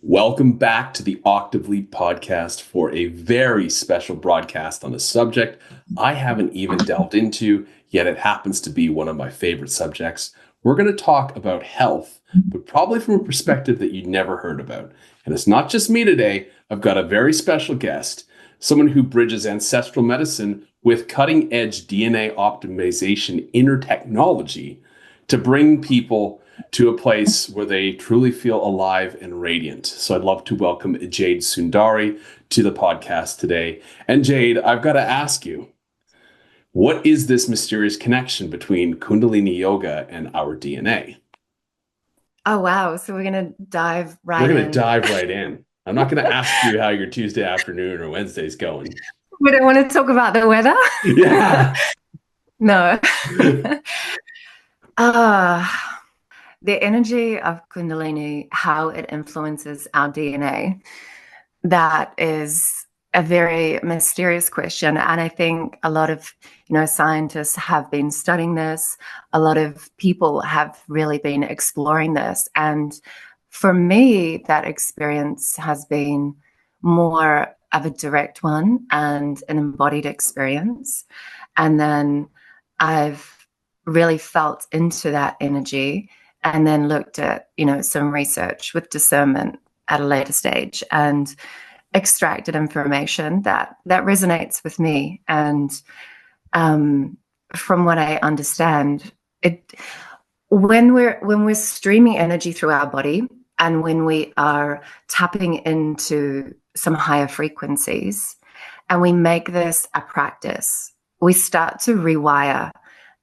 Welcome back to the Octave Leap podcast for a very special broadcast on a subject I haven't even delved into, yet it happens to be one of my favorite subjects. We're going to talk about health, but probably from a perspective that you'd never heard about. And it's not just me today. I've got a very special guest, someone who bridges ancestral medicine with cutting-edge DNA optimization inner technology to bring people to a place where they truly feel alive and radiant. So I'd love to welcome Jade Sundari to the podcast today. And Jade, I've got to ask you, what is this mysterious connection between Kundalini Yoga and our DNA? Oh, wow. So we're going to dive right We're in. going to dive right in. I'm not going to ask you how your Tuesday afternoon or Wednesday's going. We don't want to talk about the weather? Yeah. No. The energy of Kundalini, how it influences our DNA, that is a very mysterious question. And I think a lot of, scientists have been studying this. A lot of people have really been exploring this. And for me, that experience has been more of a direct one and an embodied experience. And then I've really felt into that energy and then looked at, some research with discernment at a later stage and extracted information that resonates with me. And from what I understand, when we're streaming energy through our body and when we are tapping into some higher frequencies and we make this a practice, we start to rewire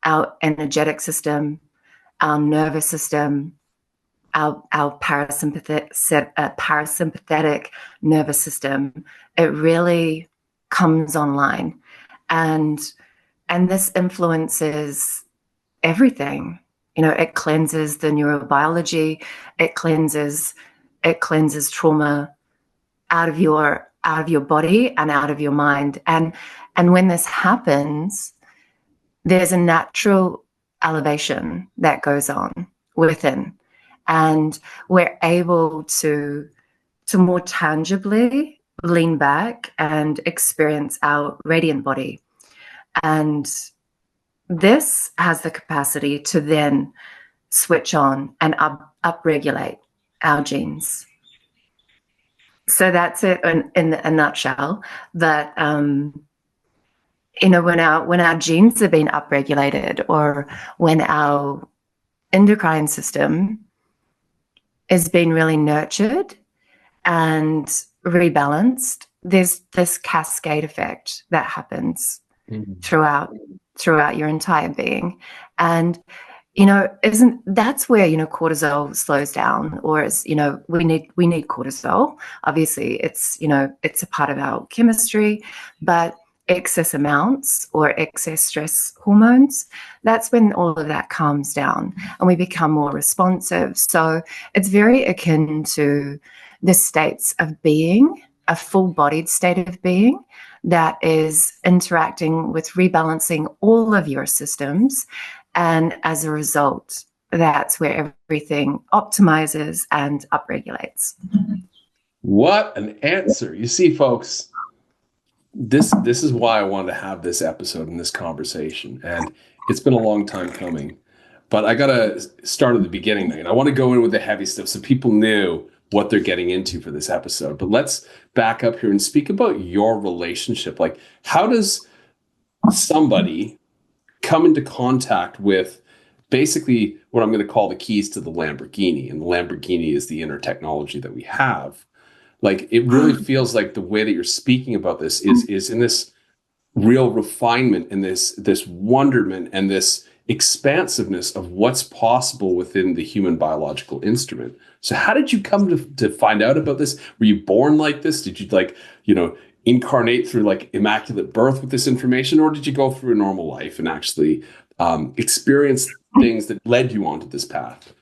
our energetic system, our nervous system, our parasympathetic nervous system. It really comes online, and this influences everything. It cleanses the neurobiology. It cleanses trauma out of your body and out of your mind. And when this happens, there's a natural elevation that goes on within, and we're able to more tangibly lean back and experience our radiant body. And this has the capacity to then switch on and upregulate our genes. So that's it in a nutshell. That when our genes have been upregulated, or when our endocrine system is being really nurtured and rebalanced, there's this cascade effect that happens throughout your entire being. And that's where cortisol slows down, or is we need cortisol. Obviously it's it's a part of our chemistry, but excess amounts or excess stress hormones, that's when all of that calms down and we become more responsive. So it's very akin to the states of being, a full-bodied state of being that is interacting with rebalancing all of your systems. And as a result, that's where everything optimizes and upregulates. What an answer. You see, folks, this is why I wanted to have this episode and this conversation. And it's been a long time coming. But I got to start at the beginning. And I want to go in with the heavy stuff so people knew what they're getting into for this episode. But let's back up here and speak about your relationship. Like, how does somebody come into contact with basically what I'm going to call the keys to the Lamborghini? And the Lamborghini is the inner technology that we have. Like, it really feels like the way that you're speaking about this is in this real refinement and this wonderment and this expansiveness of what's possible within the human biological instrument. So how did you come to find out about this? Were you born like this? Did you incarnate through like immaculate birth with this information, or did you go through a normal life and actually experience things that led you onto this path?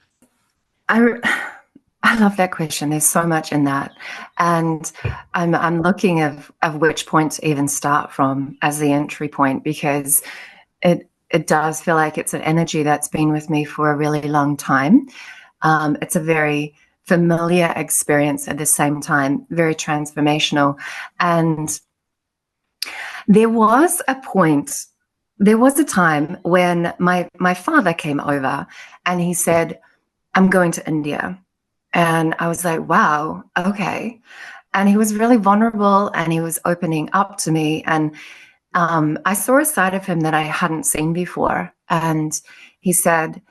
I love that question. There's so much in that. And I'm looking of which point to even start from as the entry point, because it does feel like it's an energy that's been with me for a really long time. It's a very familiar experience at the same time, very transformational. And there was a time when my father came over and he said, I'm going to India. And I was like, wow, okay. And he was really vulnerable and he was opening up to me. And I saw a side of him that I hadn't seen before. And he said,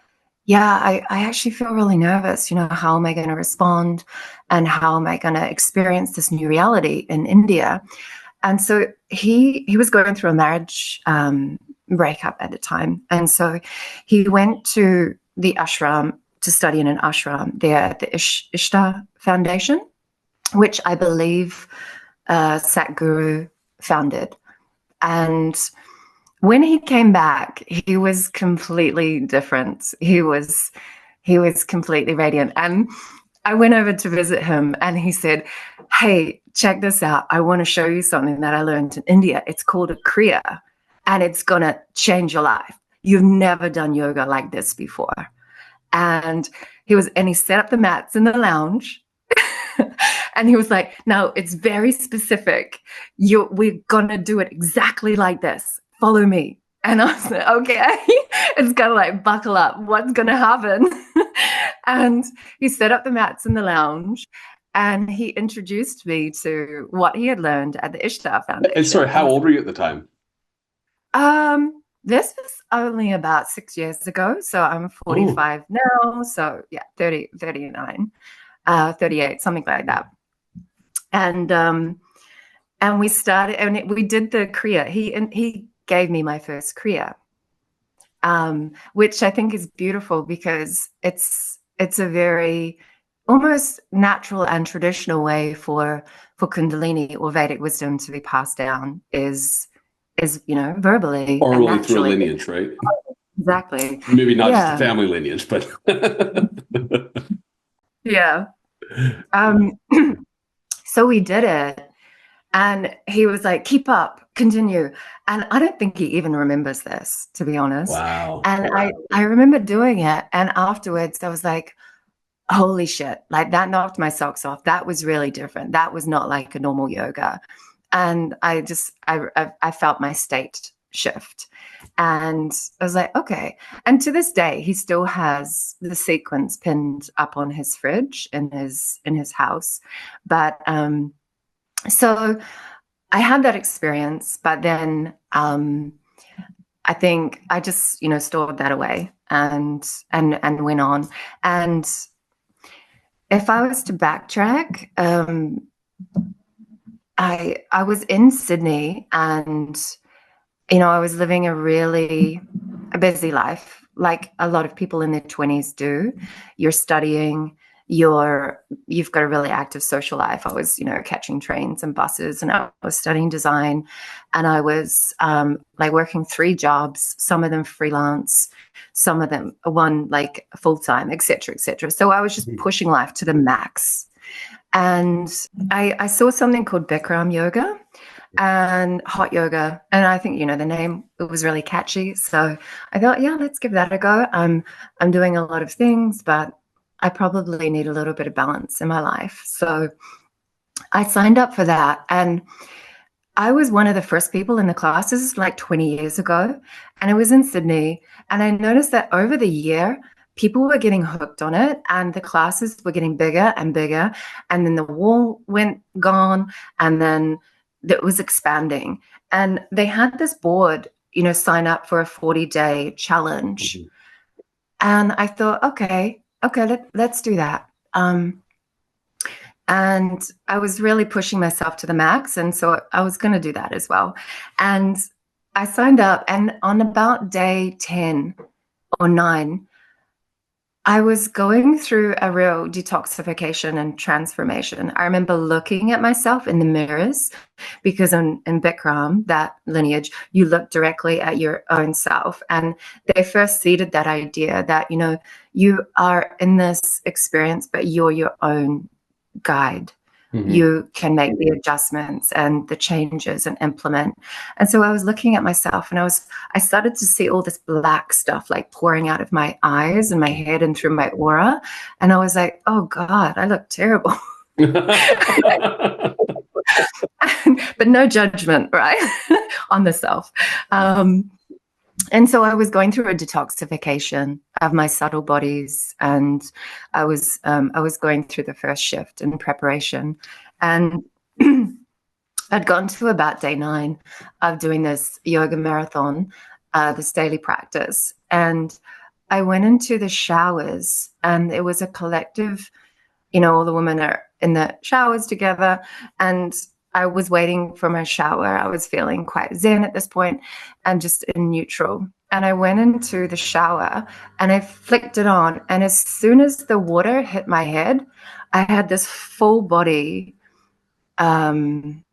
yeah, I actually feel really nervous. You know, how am I going to respond? And how am I going to experience this new reality in India? And so he was going through a marriage breakup at the time. And so he went to the ashram to study in an ashram there at the Ishtar Foundation, which I believe Satguru founded. And when he came back, he was completely different. He was completely radiant. And I went over to visit him and he said, hey, check this out. I want to show you something that I learned in India. It's called a Kriya and it's going to change your life. You've never done yoga like this before. And he set up the mats in the lounge. And he was like, no, it's very specific. We're going to do it exactly like this. Follow me. And I was like, okay, it's going to like buckle up. What's going to happen? And he set up the mats in the lounge and he introduced me to what he had learned at the Ishtar Foundation. And sorry, how old were you at the time? This was only about 6 years ago. So I'm 45 now. So yeah, 30, 39, 38, something like that. And we started, and we did the Kriya. He gave me my first Kriya, which I think is beautiful because it's a very almost natural and traditional way for Kundalini or Vedic wisdom to be passed down is verbally, orally through a lineage, right? Exactly. Maybe not just a family lineage, but yeah. So we did it. And he was like, keep up, continue. And I don't think he even remembers this, to be honest. Wow. And I remember doing it. And afterwards I was like, holy shit, like that knocked my socks off. That was really different. That was not like a normal yoga. And I felt my state shift. And I was like, okay. And to this day, he still has the sequence pinned up on his fridge in his house. But so I had that experience, but then I think I just, stored that away and went on. And if I was to backtrack, I was in Sydney and, I was living a busy life, like a lot of people in their 20s do. You're studying, you've got a really active social life. I was, catching trains and buses, and I was studying design, and I was like working 3 jobs, some of them freelance, some of them one like full-time, et cetera, et cetera. So I was just pushing life to the max. And I saw something called Bikram yoga and hot yoga. And I think, the name, it was really catchy. So I thought, yeah, let's give that a go. I'm doing a lot of things, but I probably need a little bit of balance in my life. So I signed up for that. And I was one of the first people in the classes like 20 years ago. And it was in Sydney. And I noticed that over the year, people were getting hooked on it and the classes were getting bigger and bigger. And then the wall went gone and then it was expanding. And they had this board, sign up for a 40-day challenge. Mm-hmm. And I thought, okay, let's do that. And I was really pushing myself to the max. And so I was going to do that as well. And I signed up, and on about day 10 or 9, I was going through a real detoxification and transformation. I remember looking at myself in the mirrors because in Bikram, that lineage, you look directly at your own self. And they first seeded that idea that, you are in this experience, but you're your own guide. you can make the adjustments and the changes and implement. And so I was looking at myself, and I started to see all this black stuff like pouring out of my eyes and my head and through my aura. And I was like, oh God, I look terrible. But no judgment, right? On the self. And so I was going through a detoxification of my subtle bodies, and I was going through the first shift in preparation, and I'd gone to about day 9 of doing this yoga marathon, this daily practice, and I went into the showers, and it was a collective, all the women are in the showers together, and I was waiting for my shower. I was feeling quite zen at this point and just in neutral. And I went into the shower and I flicked it on. And as soon as the water hit my head, I had this full body, like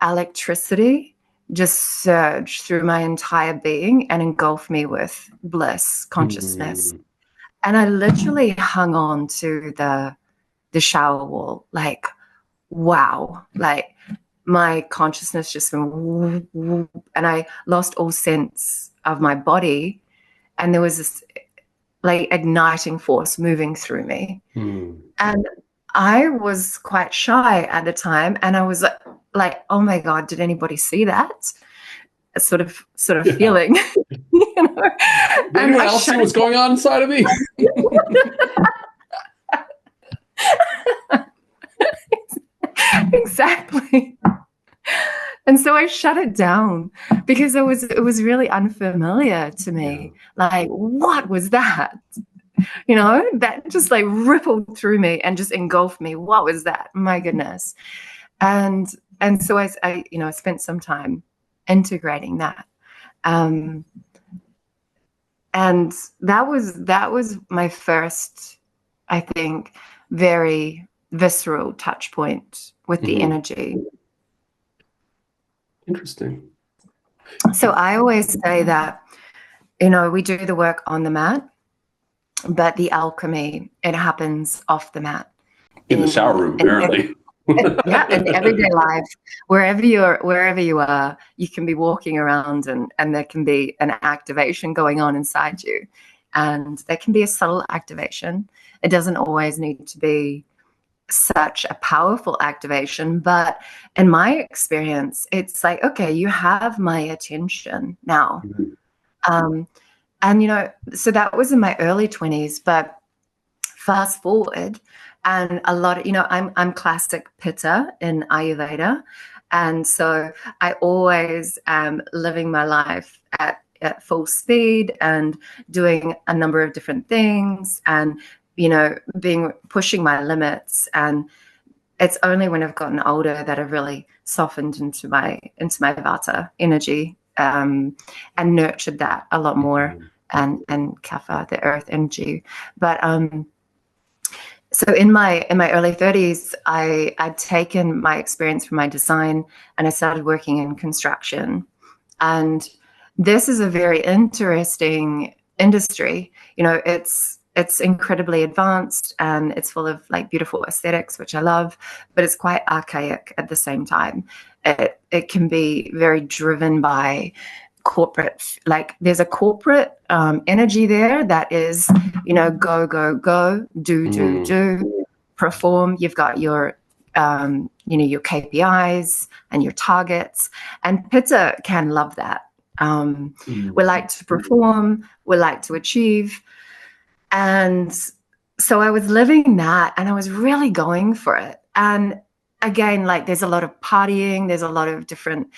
electricity just surge through my entire being and engulf me with bliss, consciousness. And I literally hung on to the shower wall, like, wow, like my consciousness just went whoop, whoop, and I lost all sense of my body, and there was this like igniting force moving through me. And I was quite shy at the time, and I was like, oh my God, did anybody see that? A sort of feeling. Did anyone else see what's going on inside of me? Exactly. And so I shut it down because it was really unfamiliar to me. Like, what was that? That just like rippled through me and just engulfed me. What was that? My goodness. And so I spent some time integrating that. And that was my first, I think, very visceral touch point with the energy. Interesting. So I always say that, we do the work on the mat, but the alchemy, it happens off the mat. In the shower room, apparently. Yeah, in everyday life, wherever you are, you can be walking around and there can be an activation going on inside you. And there can be a subtle activation. It doesn't always need to be such a powerful activation, but in my experience, it's like, okay, you have my attention now. And so that was in my early 20s, but fast forward, and a lot of, I'm classic Pitta in Ayurveda, and so I always am living my life at full speed and doing a number of different things, and pushing my limits. And it's only when I've gotten older that I've really softened into my Vata energy, and nurtured that a lot more, and Kapha, the earth energy. But so in my early 30s, I'd taken my experience from my design and I started working in construction. And this is a very interesting industry. It's incredibly advanced and it's full of like beautiful aesthetics, which I love, but it's quite archaic at the same time. It can be very driven by corporate, like there's a corporate energy there that is, go, go, go, do, perform. You've got your, your KPIs and your targets, and Pitta can love that. We like to perform, we like to achieve. And so I was living that and I was really going for it. And again, like there's a lot of partying, there's a lot of different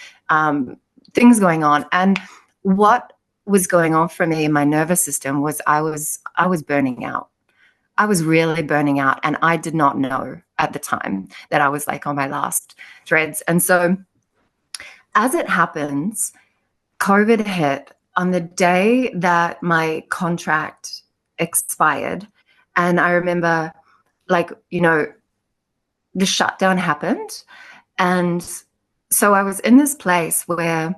things going on. And what was going on for me in my nervous system was I was burning out. I was really burning out, and I did not know at the time that I was like on my last threads. And so as it happens, COVID hit on the day that my contract expired. And I remember the shutdown happened. And so I was in this place where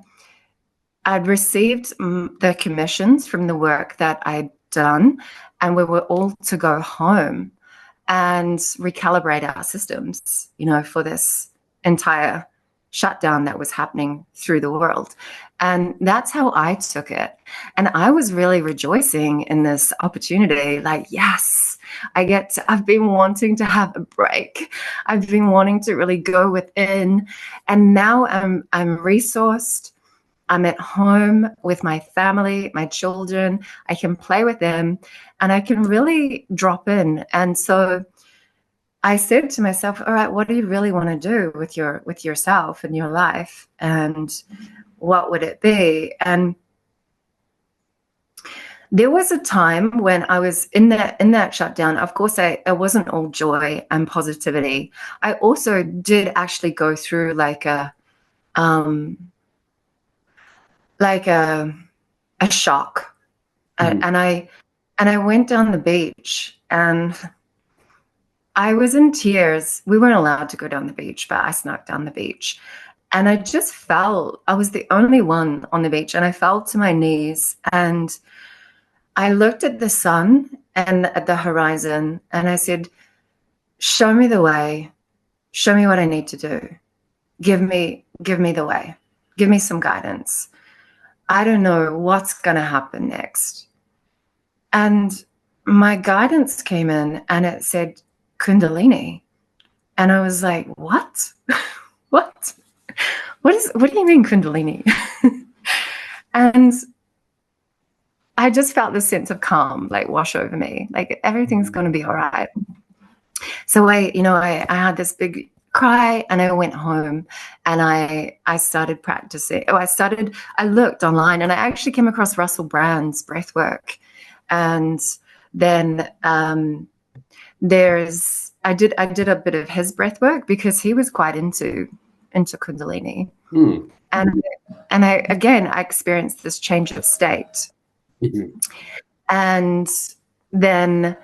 I'd received the commissions from the work that I'd done, and we were all to go home. and recalibrate our systems, for this entire shutdown that was happening through the world. And that's how I took it. And I was really rejoicing in this opportunity. Like, yes, I've been wanting to have a break. I've been wanting to really go within. And now I'm resourced. I'm at home with my family, my children. I can play with them and I can really drop in. And so I said to myself, all right, what do you really want to do with yourself and your life? And what would it be? And there was a time when I was in that shutdown. Of course, it wasn't all joy and positivity. I also did actually go through like a shock. Mm-hmm. And I went down the beach and I was in tears. We weren't allowed to go down the beach, but I snuck down the beach. And I just fell. I was the only one on the beach, and I fell to my knees. And I looked at the sun and at the horizon, and I said, show me the way. Show me what I need to do. Give me the way. Give me some guidance. I don't know what's going to happen next. And my guidance came in, and it said, Kundalini. And I was like, what? What do you mean Kundalini? And I just felt this sense of calm like wash over me, like everything's going to be all right. So I had this big cry and I went home and I started practicing. I looked online and I actually came across Russell Brand's breath work. And then I did a bit of his breath work because he was quite into Kundalini. And I experienced this change of state. Mm-hmm. And then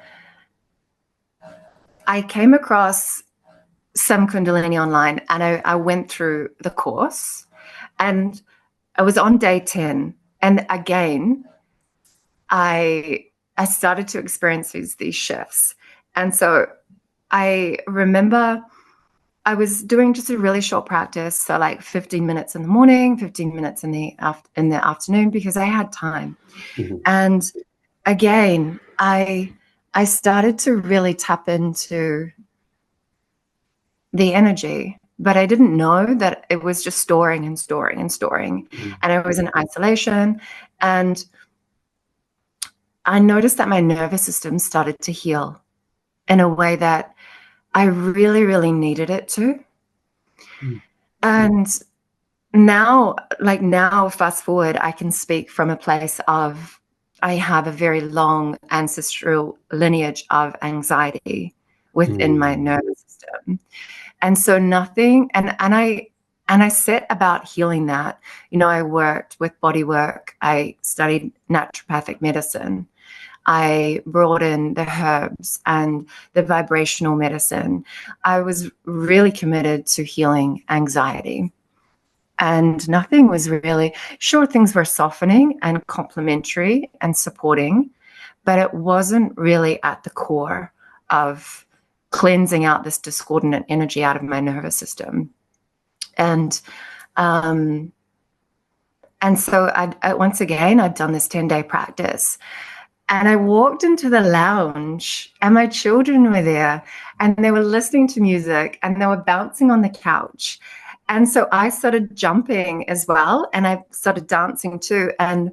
I came across some Kundalini online and I went through the course and I was on day 10. And again, I started to experience these shifts. And so I remember I was doing just a really short practice, so like 15 minutes in the morning, 15 minutes in the afternoon, because I had time. Mm-hmm. And again, I started to really tap into the energy, but I didn't know that it was just storing and storing and storing. Mm-hmm. And I was in isolation, and I noticed that my nervous system started to heal in a way that I really, really needed it to. Mm-hmm. And now, fast forward, I can speak from a place of, I have a very long ancestral lineage of anxiety within my nervous system. And so I set about healing that. I worked with body work. I studied naturopathic medicine. I brought in the herbs and the vibrational medicine. I was really committed to healing anxiety. And nothing was really, sure, things were softening and complementary and supporting, but it wasn't really at the core of cleansing out this discordant energy out of my nervous system. And so I once again, I'd done this 10-day practice. And I walked into the lounge and my children were there and they were listening to music and they were bouncing on the couch. And so I started jumping as well and I started dancing too. And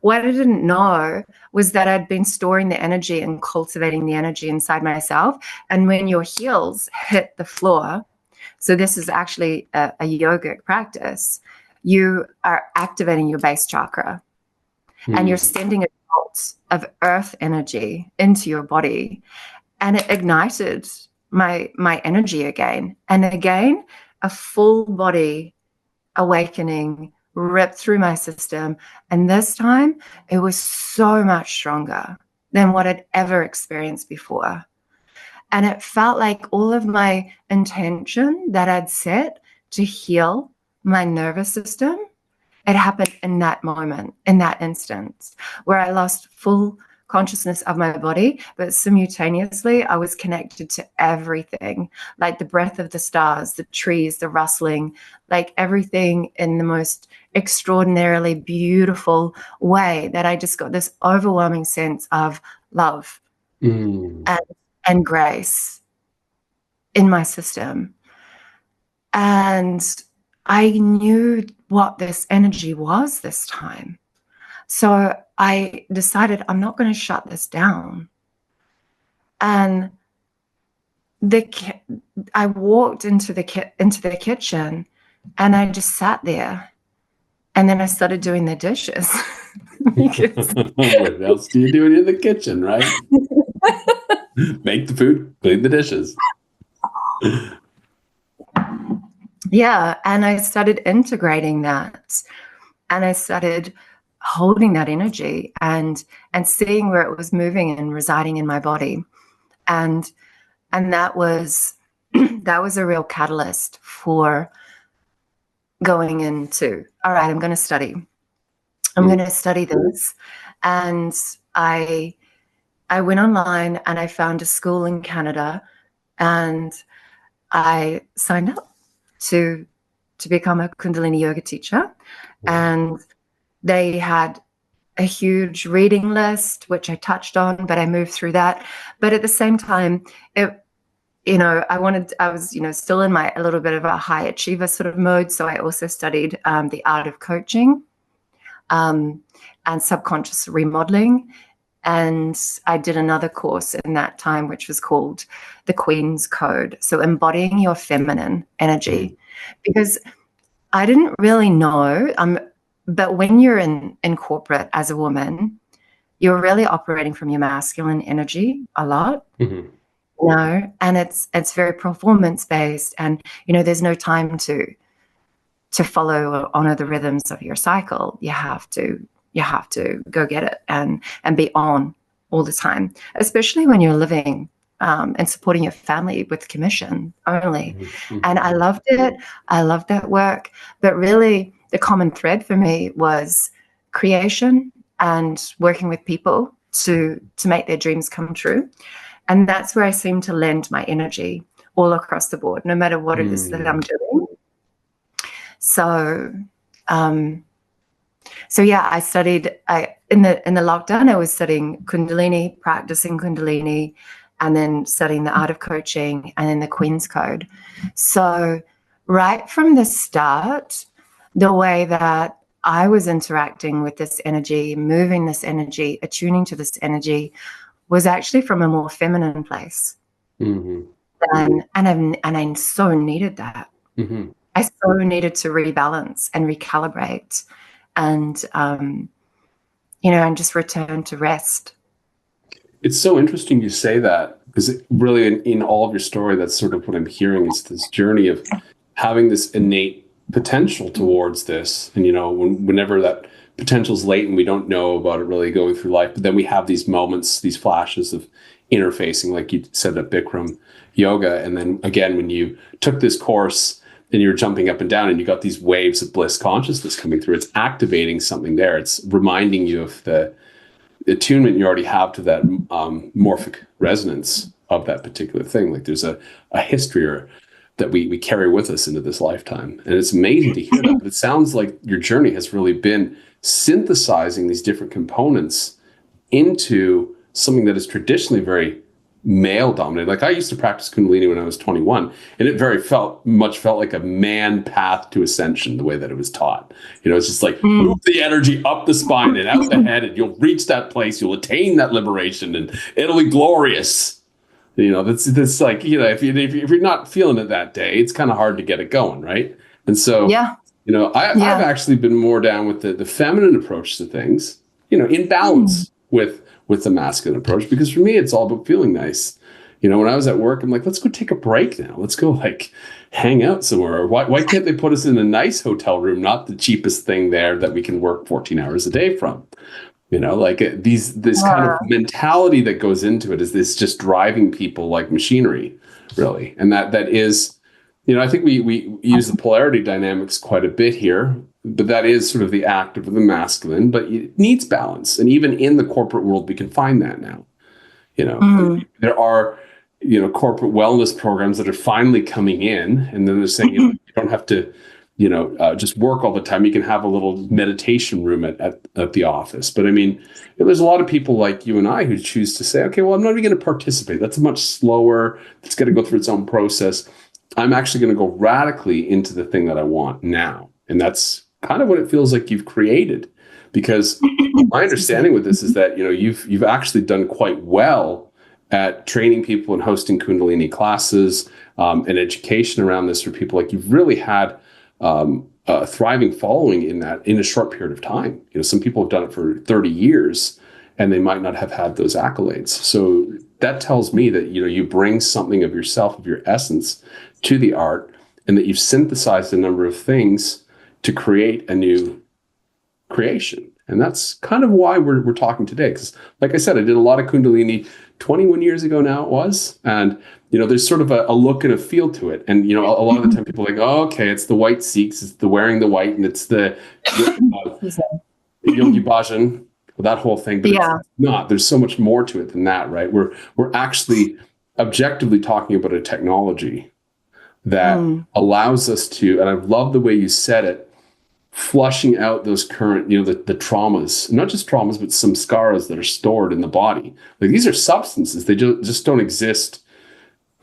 what I didn't know was that I'd been storing the energy and cultivating the energy inside myself. And when your heels hit the floor, so this is actually a yogic practice, you are activating your base chakra and you're sending a bolt of earth energy into your body. And it ignited my energy again. And again, a full body awakening ripped through my system. And this time it was so much stronger than what I'd ever experienced before. And it felt like all of my intention that I'd set to heal my nervous system, it happened in that moment, in that instance, where I lost full consciousness of my body, but simultaneously I was connected to everything, like the breath of the stars, the trees, the rustling, like everything in the most extraordinarily beautiful way, that I just got this overwhelming sense of love and grace in my system. And I knew what this energy was this time. So I decided I'm not going to shut this down. And I walked into the kitchen, and I just sat there, and then I started doing the dishes. What else do you do in the kitchen, right? Make the food, clean the dishes. Yeah, and I started integrating that, and I started holding that energy and seeing where it was moving and residing in my body, and that was that was a real catalyst for going into, all right, I'm going to study this. And I went online and I found a school in Canada, and I signed up to become a Kundalini yoga teacher. And they had a huge reading list, which I touched on, but I moved through that. But at the same time, I was, still in a little bit of a high achiever sort of mode. So I also studied the art of coaching and subconscious remodeling. And I did another course in that time, which was called the Queen's Code. So embodying your feminine energy, because I didn't really know, but when you're in corporate as a woman, you're really operating from your masculine energy a lot, and it's very performance based, and there's no time to follow or honor the rhythms of your cycle. You have to go get it and be on all the time, especially when you're living and supporting your family with commission only. And I loved it. I loved that work. But really, the common thread for me was creation and working with people to make their dreams come true. And that's where I seem to lend my energy all across the board, no matter what it is that I'm doing. So yeah, I studied in the lockdown. I was studying Kundalini, practicing Kundalini, and then studying the art of coaching, and then the Queen's Code. So right from the start, the way that I was interacting with this energy, moving this energy, attuning to this energy, was actually from a more feminine place. And I so needed that. I so needed to rebalance and recalibrate, and and just return to rest. It's so interesting you say that, because really in all of your story, that's sort of what I'm hearing, is this journey of having this innate potential towards this. And, whenever that potential's latent, we don't know about it really going through life. But then we have these moments, these flashes of interfacing, like you said, at Bikram yoga. And then again, when you took this course, and you're jumping up and down, and you got these waves of bliss consciousness coming through, it's activating something there. It's reminding you of the attunement you already have to that morphic resonance of that particular thing. Like there's a history that we carry with us into this lifetime. And it's amazing to hear that. But it sounds like your journey has really been synthesizing these different components into something that is traditionally very male dominated. Like I used to practice Kundalini when I was 21, and it felt like a man path to ascension, the way that it was taught. It's just like move the energy up the spine and out the head, and you'll reach that place, you'll attain that liberation, and it'll be glorious. That's like, if you're not feeling it that day, it's kind of hard to get it going, right? And so I've actually been more down with the feminine approach to things, in balance with the masculine approach, because for me, it's all about feeling nice. When I was at work, I'm like, let's go take a break now. Let's go hang out somewhere. Why can't they put us in a nice hotel room, not the cheapest thing there that we can work 14 hours a day from? This kind of mentality that goes into it is just driving people like machinery, really. And that is, I think we use the polarity dynamics quite a bit here. but that is sort of the active of the masculine, but it needs balance. And even in the corporate world, we can find that now. There are, corporate wellness programs that are finally coming in, and then they're saying, you don't have to, just work all the time. You can have a little meditation room at the office. But I mean, there's a lot of people like you and I who choose to say, okay, well, I'm not even going to participate. That's much slower. It's got to go through its own process. I'm actually going to go radically into the thing that I want now. And that's kind of what it feels like you've created. Because my understanding with this is that, you've actually done quite well at training people and hosting Kundalini classes, and education around this for people. Like, you've really had a thriving following in a short period of time. Some people have done it for 30 years and they might not have had those accolades. So that tells me that, you bring something of yourself, of your essence to the art, and that you've synthesized a number of things to create a new creation. And that's kind of why we're talking today. Because like I said, I did a lot of Kundalini 21 years ago now it was. And, there's sort of a look and a feel to it. And, a lot of the time people are like, oh, okay, it's the white Sikhs, it's the wearing the white, and it's the Yogi Bhajan, that whole thing. But it's not. There's so much more to it than that, right? We're actually objectively talking about a technology that allows us to, and I love the way you said it, flushing out those current, the traumas, not just traumas, but some scars that are stored in the body. Like, these are substances. They just don't exist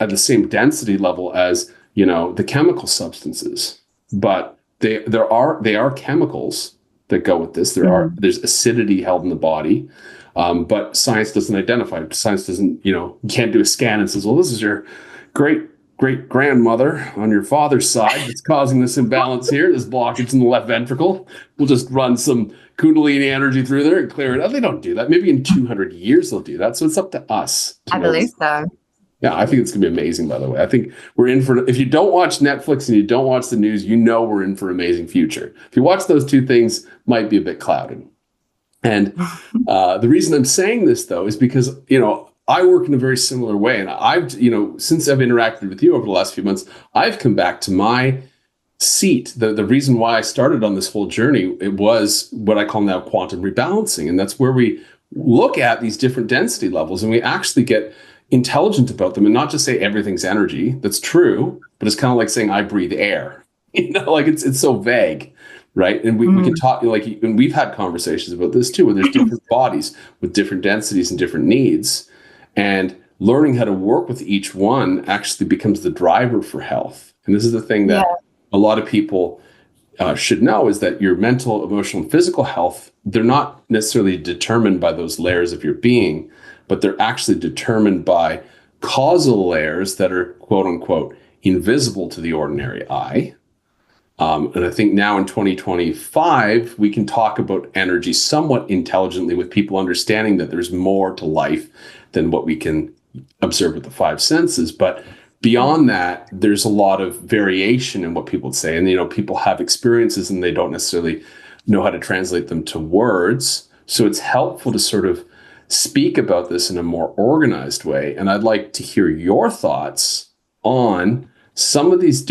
at the same density level as, the chemical substances. But they are chemicals that go with this. There's acidity held in the body. But science doesn't identify it. Science doesn't, you can't do a scan and says, well, this is your great grandmother on your father's side that's causing this imbalance here, this blockage in the left ventricle. We'll just run some Kundalini energy through there and clear it out. They don't do that. Maybe in 200 years they'll do that. So it's up to us. I believe so. Yeah, I think it's going to be amazing, by the way. I think we're in for, if you don't watch Netflix and you don't watch the news, we're in for an amazing future. If you watch those two things, might be a bit clouded. And the reason I'm saying this, though, is because, I work in a very similar way. And I've, since I've interacted with you over the last few months, I've come back to my seat. The reason why I started on this whole journey, it was what I call now quantum rebalancing. And that's where we look at these different density levels and we actually get intelligent about them and not just say everything's energy. That's true, but it's kind of like saying I breathe air. Like it's so vague. Right. And we can talk, and we've had conversations about this too, where there's different bodies with different densities and different needs. And learning how to work with each one actually becomes the driver for health. And this is the thing that a lot of people should know, is that your mental, emotional, and physical health, they're not necessarily determined by those layers of your being, but they're actually determined by causal layers that are, quote unquote, invisible to the ordinary eye. And I think now in 2025, we can talk about energy somewhat intelligently, with people understanding that there's more to life than what we can observe with the five senses. But beyond that, there's a lot of variation in what people say. And, people have experiences and they don't necessarily know how to translate them to words. So it's helpful to sort of speak about this in a more organized way. And I'd like to hear your thoughts on some of these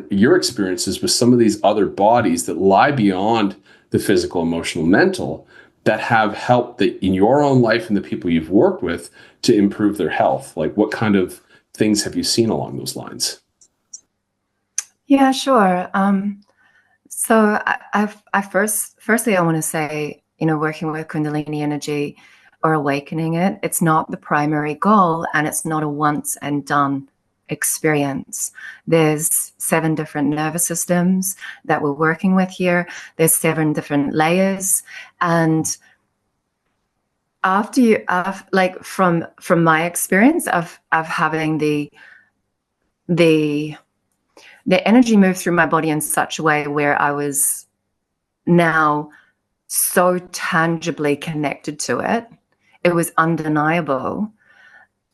your experiences with some of these other bodies that lie beyond the physical, emotional, mental, that have helped in your own life and the people you've worked with to improve their health. Like, what kind of things have you seen along those lines? Yeah, sure. So firstly, I want to say, working with Kundalini energy or awakening it, it's not the primary goal, and it's not a once and done experience. There's 7 different nervous systems that we're working with here. There's 7 different layers. And after from my experience of having the energy move through my body in such a way where I was now so tangibly connected to it, it was undeniable.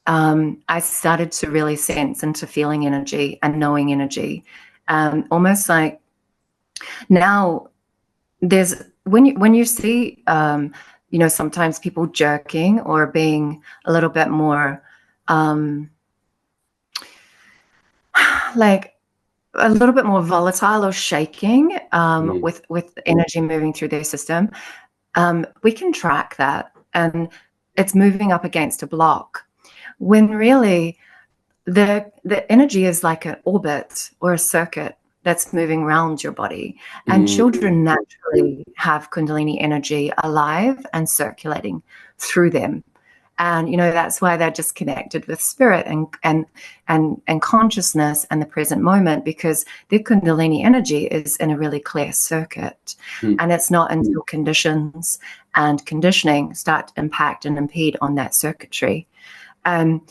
I started to really sense into feeling energy and knowing energy. Almost like now there's, when you see, sometimes people jerking or being a little bit more, like a little bit more volatile or shaking Mm. with energy moving through their system, we can track that, and it's moving up against a block, when really the energy is like an orbit or a circuit that's moving around your body. And children naturally have Kundalini energy alive and circulating through them. And that's why they're just connected with spirit and consciousness and the present moment, because their Kundalini energy is in a really clear circuit. And it's not until conditions and conditioning start to impact and impede on that circuitry. And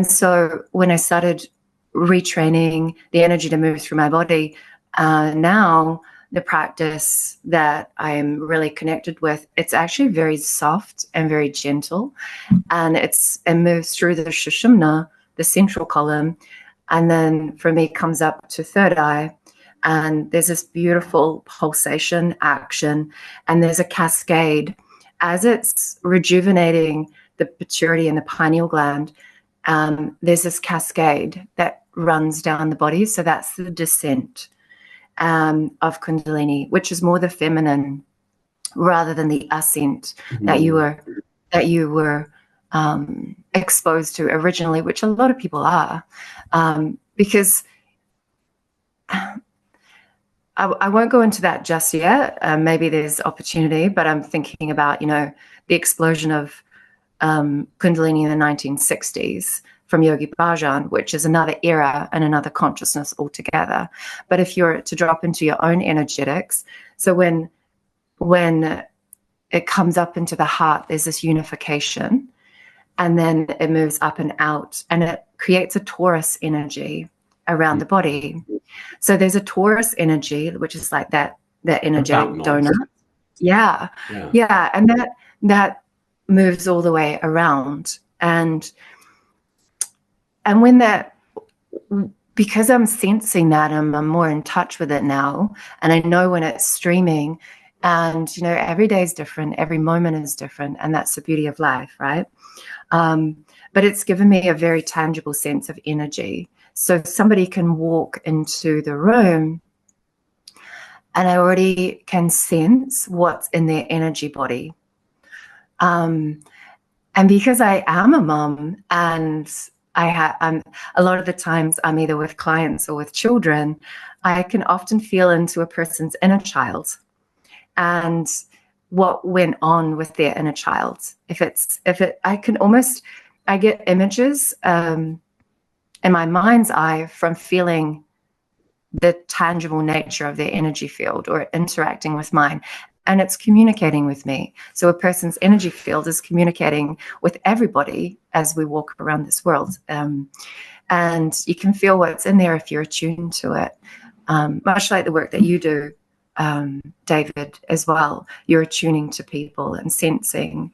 so when I started retraining the energy to move through my body, now the practice that I am really connected with, it's actually very soft and very gentle. And it moves through the Sushumna, the central column, and then for me comes up to third eye. And there's this beautiful pulsation action, and there's a cascade. As it's rejuvenating the pituitary and the pineal gland, there's this cascade that runs down the body. So that's the descent of Kundalini, which is more the feminine rather than the ascent that you were exposed to originally, which a lot of people are, because I won't go into that just yet. Maybe there's opportunity, but I'm thinking about, the explosion of Kundalini in the 1960s from Yogi Bhajan, which is another era and another consciousness altogether. But if you're to drop into your own energetics, so when it comes up into the heart, there's this unification, and then it moves up and out, and it creates a torus energy around the body. So there's a torus energy, which is like that energetic donut. Yeah. And that moves all the way around. And when that, because I'm sensing that, I'm more in touch with it now, and I know when it's streaming. And every day is different, every moment is different, and that's the beauty of life, right? But it's given me a very tangible sense of energy. So somebody can walk into the room, and I already can sense what's in their energy body. And because I am a mom, and I'm a lot of the times I'm either with clients or with children, I can often feel into a person's inner child and what went on with their inner child. I get images in my mind's eye from feeling the tangible nature of their energy field or interacting with mine, and it's communicating with me. So a person's energy field is communicating with everybody as we walk around this world. And you can feel what's in there if you're attuned to it. Much like the work that you do, David, as well. You're attuning to people and sensing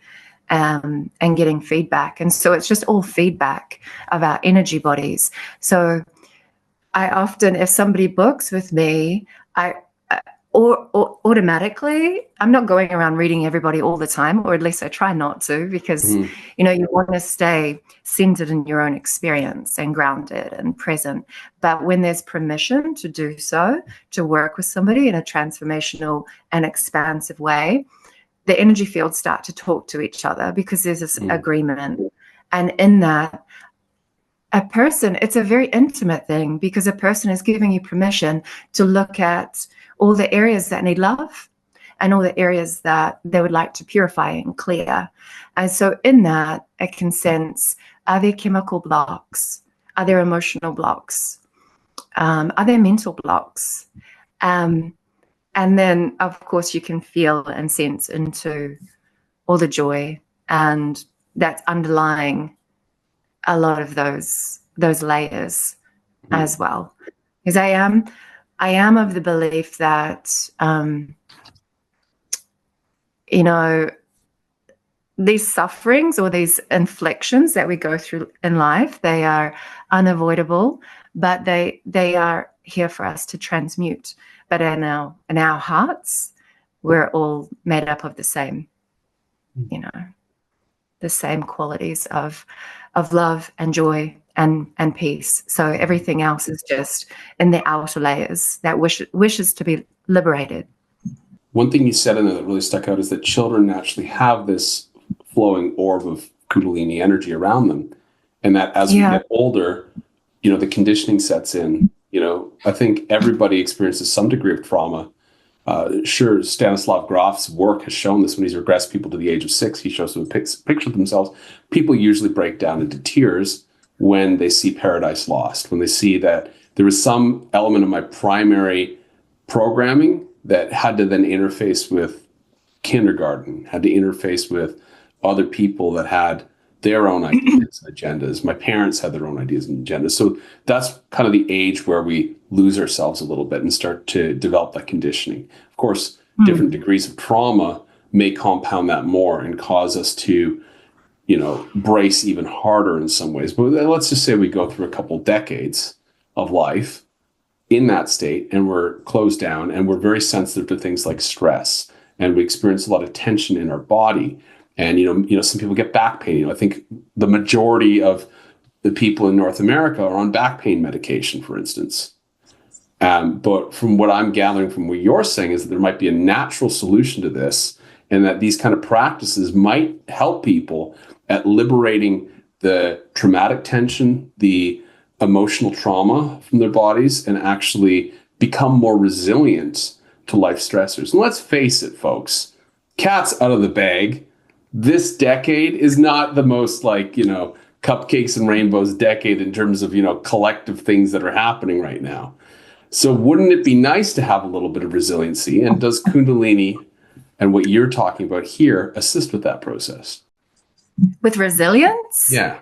and getting feedback. And so it's just all feedback of our energy bodies. So I often, if somebody books with me, or automatically, I'm not going around reading everybody all the time, or at least I try not to, because you want to stay centered in your own experience and grounded and present. But when there's permission to do so, to work with somebody in a transformational and expansive way, the energy fields start to talk to each other because there's this agreement. And in that, a person, it's a very intimate thing, because a person is giving you permission to look at all the areas that need love and all the areas that they would like to purify and clear. And so in that, I can sense, are there chemical blocks? Are there emotional blocks? Are there mental blocks? And then, of course, you can feel and sense into all the joy, and that's underlying a lot of those layers as well. Because I am of the belief that, these sufferings or these inflictions that we go through in life, they are unavoidable, but they are here for us to transmute. But in our hearts, we're all made up of the same, the same qualities of love and joy and peace. So everything else is just in the outer layers that wishes to be liberated. One thing you said in there that really stuck out is that children naturally have this flowing orb of Kundalini energy around them, and that as we get older, the conditioning sets in. I think everybody experiences some degree of trauma. Sure, Stanislav Grof's work has shown this. When he's regressed people to the age of 6, he shows them a picture of themselves. People usually break down into tears when they see Paradise Lost, when they see that there was some element of my primary programming that had to then interface with kindergarten, had to interface with other people that had their own ideas and agendas. My parents had their own ideas and agendas. So that's kind of the age where we lose ourselves a little bit and start to develop that conditioning. Of course, different degrees of trauma may compound that more and cause us to, brace even harder in some ways. But let's just say we go through a couple decades of life in that state and we're closed down and we're very sensitive to things like stress, and we experience a lot of tension in our body. And, some people get back pain. I think the majority of the people in North America are on back pain medication, for instance. But from what I'm gathering from what you're saying is that there might be a natural solution to this, and that these kind of practices might help people at liberating the traumatic tension, the emotional trauma from their bodies, and actually become more resilient to life stressors. And let's face it, folks, cat's out of the bag. This decade is not the most cupcakes and rainbows decade in terms of, collective things that are happening right now. So wouldn't it be nice to have a little bit of resiliency? And does Kundalini and what you're talking about here assist with that process? With resilience? Yeah.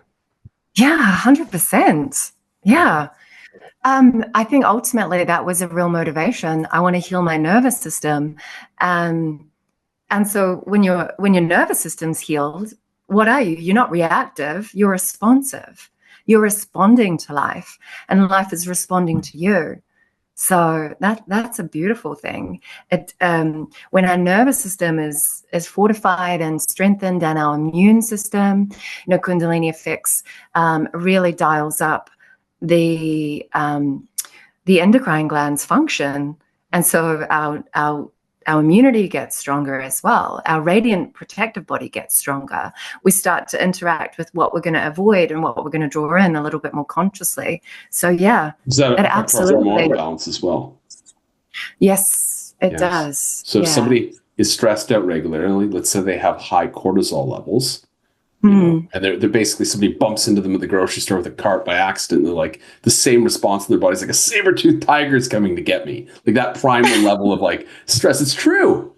Yeah, 100%. Yeah. I think ultimately that was a real motivation. I want to heal my nervous system. And so when your nervous system's healed, what are you? You're not reactive, you're responsive. You're responding to life, and life is responding to you. So that's a beautiful thing. When our nervous system is fortified and strengthened, and our immune system, Kundalini effects really dials up the endocrine glands function, and so our immunity gets stronger as well. Our radiant protective body gets stronger. We start to interact with what we're going to avoid and what we're going to draw in a little bit more consciously. So yeah, does that affect absolutely hormone balance as well? Yes, it does. So if somebody is stressed out regularly, let's say they have high cortisol levels, and they're basically, somebody bumps into them at the grocery store with a cart by accident, and they're like, the same response in their body's like a saber-toothed tiger is coming to get me. Like that primal level of stress. It's true.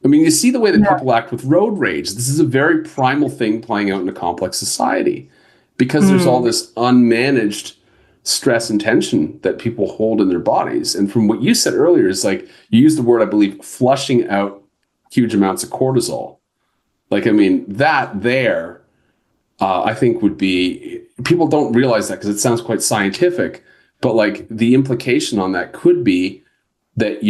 I mean, you see the way that people act with road rage. This is a very primal thing playing out in a complex society, because there's all this unmanaged stress and tension that people hold in their bodies. And from what you said earlier, is you used the word, I believe, flushing out huge amounts of cortisol. That there, I think would be, people don't realize that because it sounds quite scientific, but the implication on that could be that,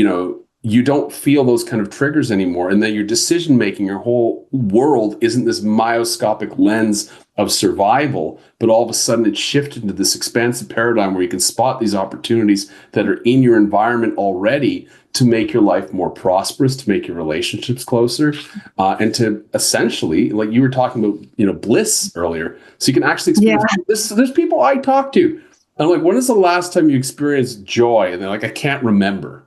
you don't feel those kind of triggers anymore, and that your decision making, your whole world isn't this myoscopic lens of survival, but all of a sudden it's shifted into this expansive paradigm where you can spot these opportunities that are in your environment already to make your life more prosperous, to make your relationships closer, and to essentially, like you were talking about, bliss earlier. So you can actually experience this. There's people I talk to, and I'm like, when is the last time you experienced joy? And they're like, I can't remember.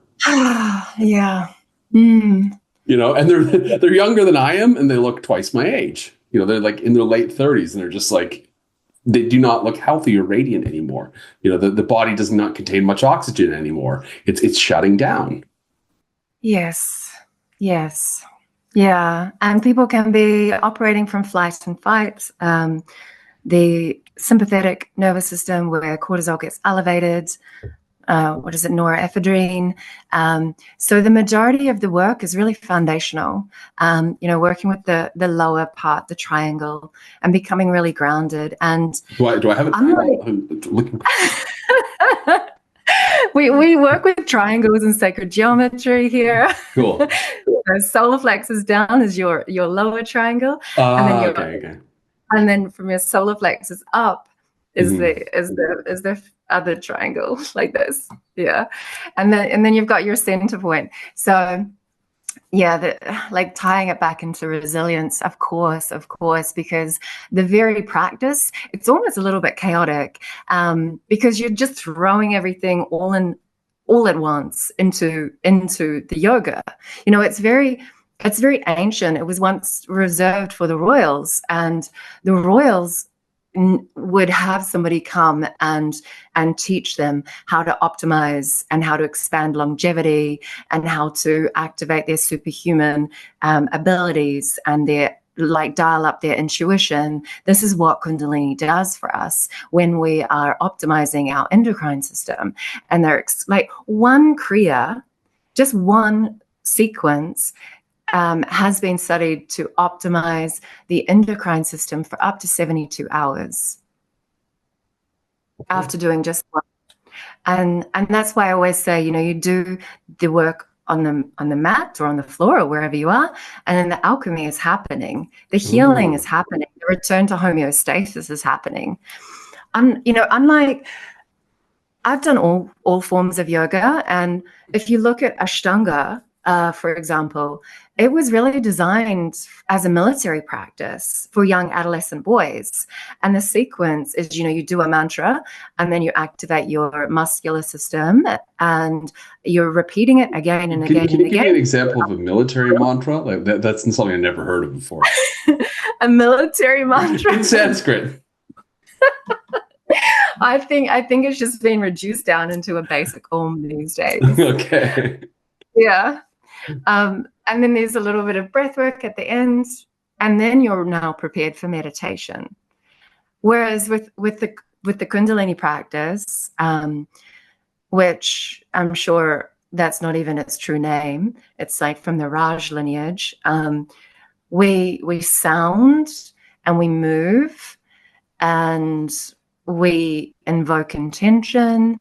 Yeah. And they're younger than I am, and they look twice my age. They're in their late 30s, and they're just they do not look healthy or radiant anymore. The body does not contain much oxygen anymore. It's shutting down. Yes. Yeah. And people can be operating from flight and fight. The sympathetic nervous system, where cortisol gets elevated, norepinephrine. So the majority of the work is really foundational, working with the lower part, the triangle, and becoming really grounded. And do I have a triangle? We work with triangles and sacred geometry here. Cool. So solar plexus down is your lower triangle. Okay. And then from your solar plexus up is the other triangle like this. Yeah. And then you've got your center point. So yeah, like tying it back into resilience, of course, because the very practice, it's almost a little bit chaotic, because you're just throwing everything all at once into the yoga. It's very ancient. It was once reserved for the royals, and the royals would have somebody come and teach them how to optimize and how to expand longevity and how to activate their superhuman abilities and their dial up their intuition. This is what Kundalini does for us when we are optimizing our endocrine system. And they're like one kriya, just one sequence, has been studied to optimize the endocrine system for up to 72 hours after doing just one. And that's why I always say, you do the work on the mat or on the floor or wherever you are, and then the alchemy is happening, the healing is happening, the return to homeostasis is happening. Unlike, I've done all forms of yoga, and if you look at Ashtanga, for example, it was really designed as a military practice for young adolescent boys. And the sequence is, you do a mantra and then you activate your muscular system and you're repeating it again and again. Can you give me an example of a military mantra? Like that's something I've never heard of before. A military mantra? In Sanskrit. I think it's just been reduced down into a basic Om these days. Okay. Yeah. And then there's a little bit of breath work at the end, and then you're now prepared for meditation. Whereas with the Kundalini practice, which I'm sure that's not even its true name, it's like from the Raj lineage, we sound and we move and we invoke intention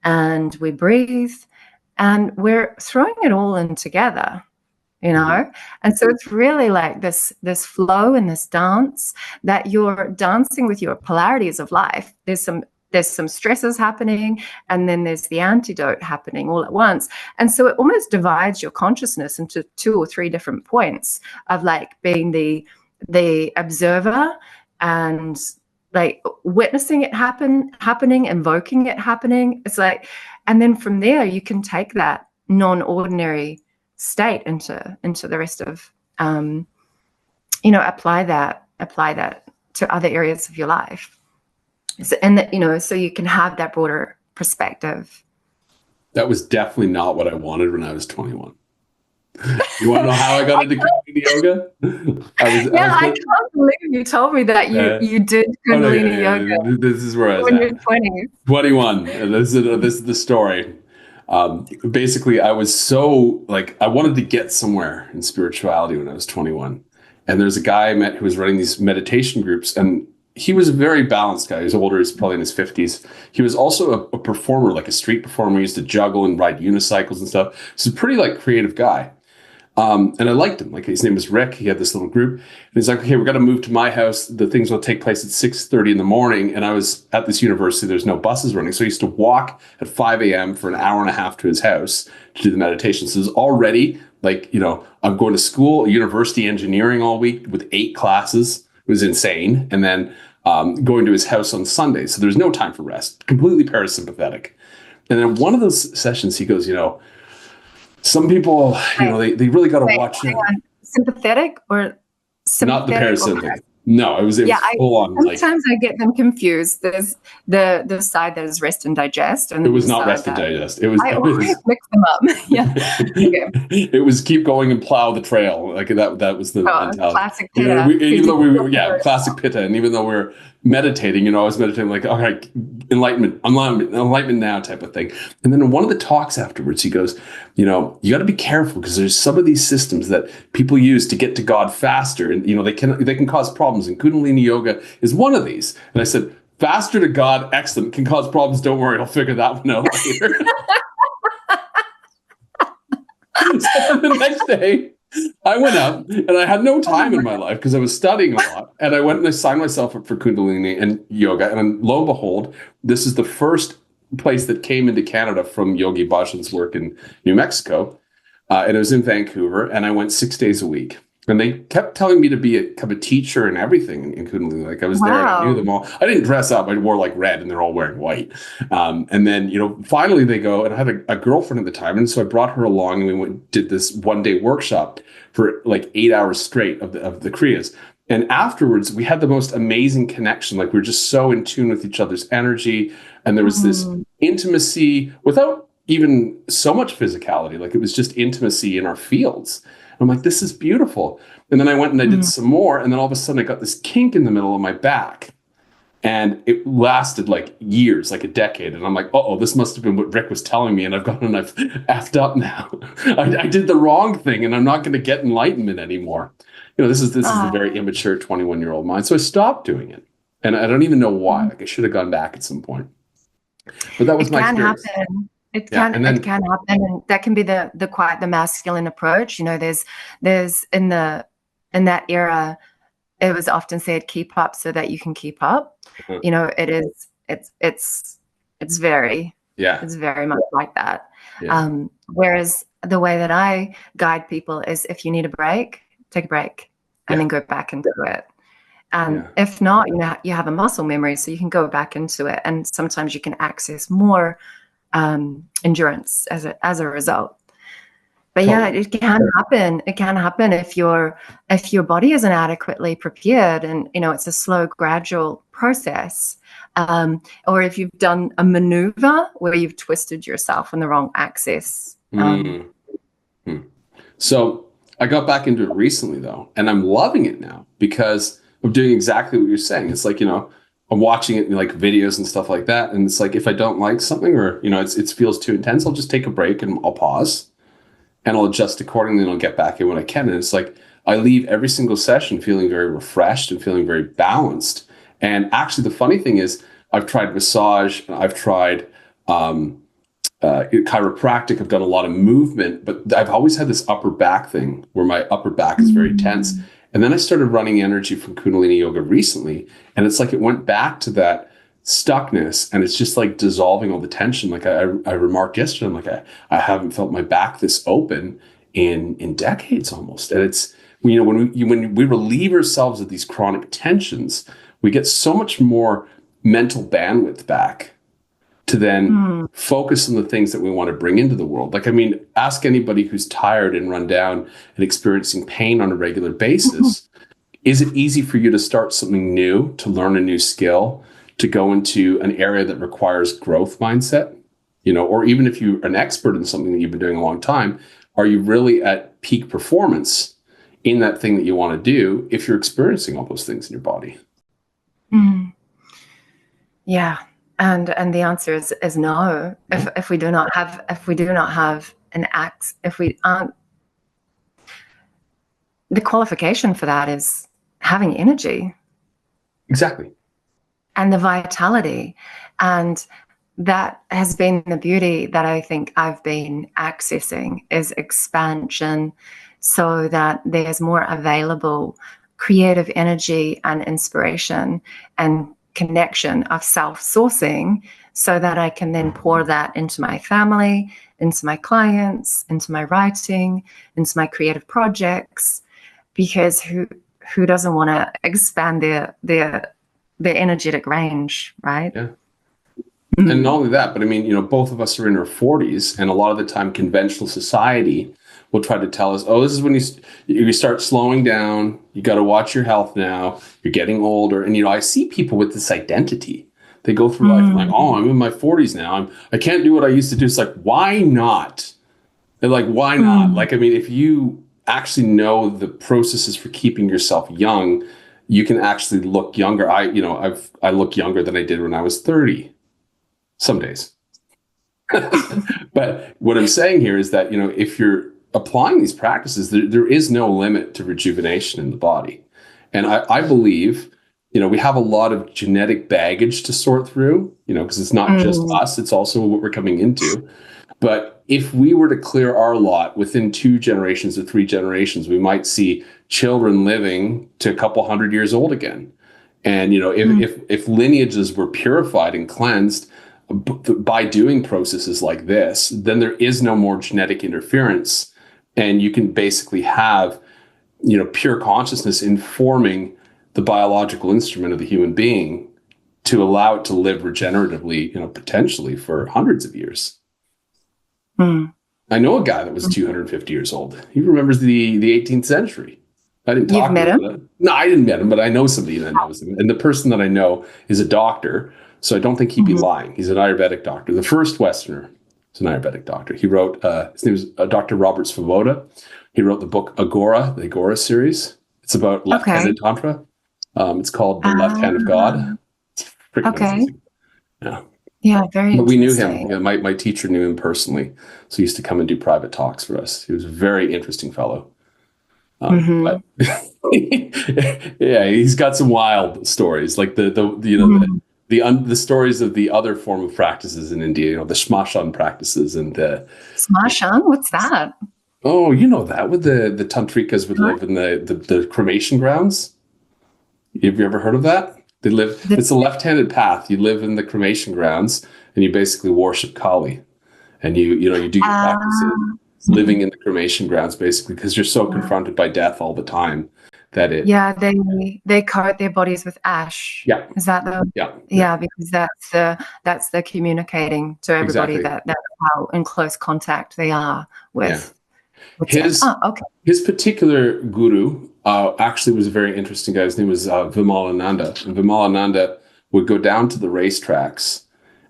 and we breathe. And we're throwing it all in together, And so it's really like this flow and this dance that you're dancing with your polarities of life. There's some stresses happening, and then there's the antidote happening all at once. And so it almost divides your consciousness into 2 or 3 different points of like being the observer and like witnessing it happening, invoking it happening. It's like, and then from there you can take that non-ordinary state into the rest of, apply that to other areas of your life. So, and that, so you can have that broader perspective. That was definitely not what I wanted when I was 21. You want to know how I got into Kundalini yoga? I can't believe you told me that you did Kundalini yoga. This is where I was when you're 20. 21. This is the story. Basically, I was so I wanted to get somewhere in spirituality when I was 21. And there's a guy I met who was running these meditation groups, and he was a very balanced guy. He was older. He's probably in his 50s. He was also a performer, like a street performer. He used to juggle and ride unicycles and stuff. So pretty creative guy. And I liked him. His name was Rick. He had this little group. And he's like, okay, we're going to move to my house. The things will take place at 6:30 in the morning. And I was at this university. There's no buses running. So I used to walk at 5 a.m. for an hour and a half to his house to do the meditation. So it was already I'm going to school, university engineering all week with 8 classes. It was insane. And then going to his house on Sunday. So there's no time for rest. Completely parasympathetic. And then one of those sessions, he goes, some people, they really got to watch it. Sympathetic or sympathetic? Not the parasympathetic. No, it was full on. Sometimes I get them confused. There's the side that is rest and digest, and it was not rest and digest. It was. I always mix them up. Yeah. Okay. It was keep going and plow the trail. That was the mentality. Classic pitta. Classic pitta. And even though we're meditating, I was meditating all right, enlightenment now type of thing. And then in one of the talks afterwards, he goes, you got to be careful because there's some of these systems that people use to get to God faster, and they can cause problems. And Kundalini yoga is one of these. And I said, faster to God, excellent. Can cause problems. Don't worry, I'll figure that one out later. So the next day, I went up and I had no time in my life because I was studying a lot. And I went and I signed myself up for Kundalini and yoga. And lo and behold, this is the first place that came into Canada from Yogi Bhajan's work in New Mexico. And it was in Vancouver. And I went 6 days a week. And they kept telling me to become a teacher and everything in Kundalini. Like I was there and I knew them all. I didn't dress up. I wore like red and they're all wearing white. And then, finally they go, and I had a girlfriend at the time. And so I brought her along and we did this 1-day workshop for like 8 hours straight of the Kriyas. And afterwards we had the most amazing connection. Like we were just so in tune with each other's energy. And there was this intimacy without even so much physicality. Like it was just intimacy in our fields. I'm like, this is beautiful. And then I went and I did some more. And then all of a sudden I got this kink in the middle of my back. And it lasted like years, like a decade. And I'm like, this must have been what Rick was telling me. And I've gone and I've effed up now. I did the wrong thing and I'm not going to get enlightenment anymore. This is a very immature 21-year-old mind. So I stopped doing it. And I don't even know why. Like I should have gone back at some point. But that was my experience. Happen. It can happen, and that can be the masculine approach. There's in that era, it was often said, keep up so that you can keep up. It's very much like that. Whereas the way that I guide people is, if you need a break, take a break and then go back into it. And if not, you have a muscle memory, so you can go back into it, and sometimes you can access more endurance as a result. But it can happen. It can happen if your body isn't adequately prepared, and it's a slow, gradual process, or if you've done a maneuver where you've twisted yourself in the wrong axis. So I got back into it recently though, and I'm loving it now because I'm doing exactly what you're saying. It's like, I'm watching it in like videos and stuff like that. And it's like, if I don't like something or, it feels too intense, I'll just take a break and I'll pause and I'll adjust accordingly and I'll get back in when I can. And it's like, I leave every single session feeling very refreshed and feeling very balanced. And actually the funny thing is I've tried massage and I've tried chiropractic. I've done a lot of movement, but I've always had this upper back thing where my upper back is very tense. And then I started running energy from Kundalini yoga recently. And it's like, it went back to that stuckness and it's just like dissolving all the tension. Like I remarked yesterday, I'm like, I haven't felt my back this open in decades almost. And it's, when we relieve ourselves of these chronic tensions, we get so much more mental bandwidth back to then focus on the things that we want to bring into the world. Like, ask anybody who's tired and run down and experiencing pain on a regular basis. Is it easy for you to start something new, to learn a new skill, to go into an area that requires growth mindset? Or even if you're an expert in something that you've been doing a long time, are you really at peak performance in that thing that you want to do if you're experiencing all those things in your body? Yeah. And the answer is no. If we do not have an act, if we aren't, the qualification for that is having energy. Exactly. And the vitality. And that has been the beauty that I think I've been accessing, is expansion, so that there's more available creative energy and inspiration and connection of self-sourcing, so that I can then pour that into my family, into my clients, into my writing, into my creative projects. Because who doesn't want to expand their energetic range, right? Yeah. And not only that, but both of us are in our 40s, and a lot of the time conventional society will try to tell us, this is when you start slowing down. You got to watch your health now. You're getting older. And, I see people with this identity. They go through life like, I'm in my 40s now. I can't do what I used to do. It's like, why not? They're like, why not? Like, if you actually know the processes for keeping yourself young, you can actually look younger. I look younger than I did when I was 30 some days. But what I'm saying here is that, if you're applying these practices, there is no limit to rejuvenation in the body. And I believe, we have a lot of genetic baggage to sort through, because it's not just us, it's also what we're coming into. But if we were to clear our lot within 2 generations or 3 generations, we might see children living to a couple hundred years old again. And, you know, if lineages were purified and cleansed by doing processes like this, then there is no more genetic interference. And you can basically have, you know, pure consciousness informing the biological instrument of the human being to allow it to live regeneratively, you know, potentially for hundreds of years. I know a guy that was 250 years old. He remembers the 18th century. I didn't talk to him. No, I didn't meet him, but I know somebody that knows him. And the person that I know is a doctor, so I don't think he'd be lying. He's an Ayurvedic doctor. The first Westerner is an Ayurvedic doctor. He wrote, his name is Dr. Robert Svoboda. He wrote the book Agora, the Agora series. It's about left-handed Tantra. It's called The Left Hand of God. It's freaking amazing. Yeah. Yeah, very But we knew him. interesting. Yeah, my teacher knew him personally. So he used to come and do private talks for us. He was a very interesting fellow. But yeah, he's got some wild stories, like the stories of the other form of practices in India, you know, the Shmashan practices and Shmashan? What's that? Oh, you know that with the tantrikas would live in the cremation grounds. Have you ever heard of that? They live. It's a left-handed path. You live in the cremation grounds, and you basically worship Kali, and you do your practices living in the cremation grounds, basically, because you're so confronted by death all the time that it. Yeah, they coat their bodies with ash. Yeah. Is that the? Yeah. Because that's the communicating to everybody Exactly. that's how in close contact they are with. His particular guru actually was a very interesting guy. His name was Vimalananda. And Vimalananda would go down to the racetracks,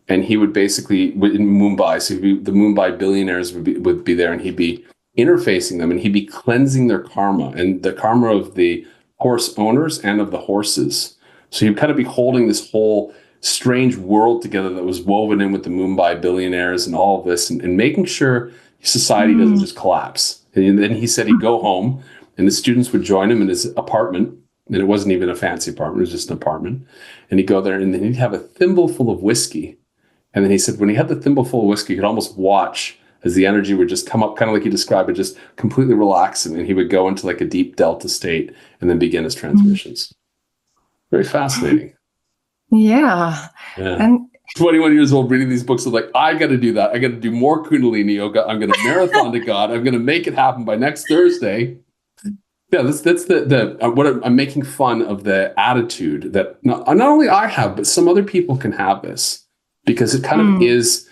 and he would basically in Mumbai. So the Mumbai billionaires would be there, and he'd be interfacing them, and he'd be cleansing their karma and the karma of the horse owners and of the horses. So he'd kind of be holding this whole strange world together that was woven in with the Mumbai billionaires and all of this, and making sure society doesn't just collapse. And then he said he'd go home, and the students would join him in his apartment. And it wasn't even a fancy apartment, it was just an apartment. And he'd go there, and then he'd have a thimble full of whiskey. And then he said when he had the thimble full of whiskey, you could almost watch as the energy would just come up, kind of like he described it, just completely relax him. And he would go into like a deep delta state and then begin his transmissions. Very fascinating. Yeah. And 21 years old reading these books, I'm like, I got to do that. I got to do more Kundalini yoga. I'm going to marathon to God. I'm going to make it happen by next Thursday. Yeah, that's what I'm making fun of, the attitude that not only I have, but some other people can have this, because it kind of is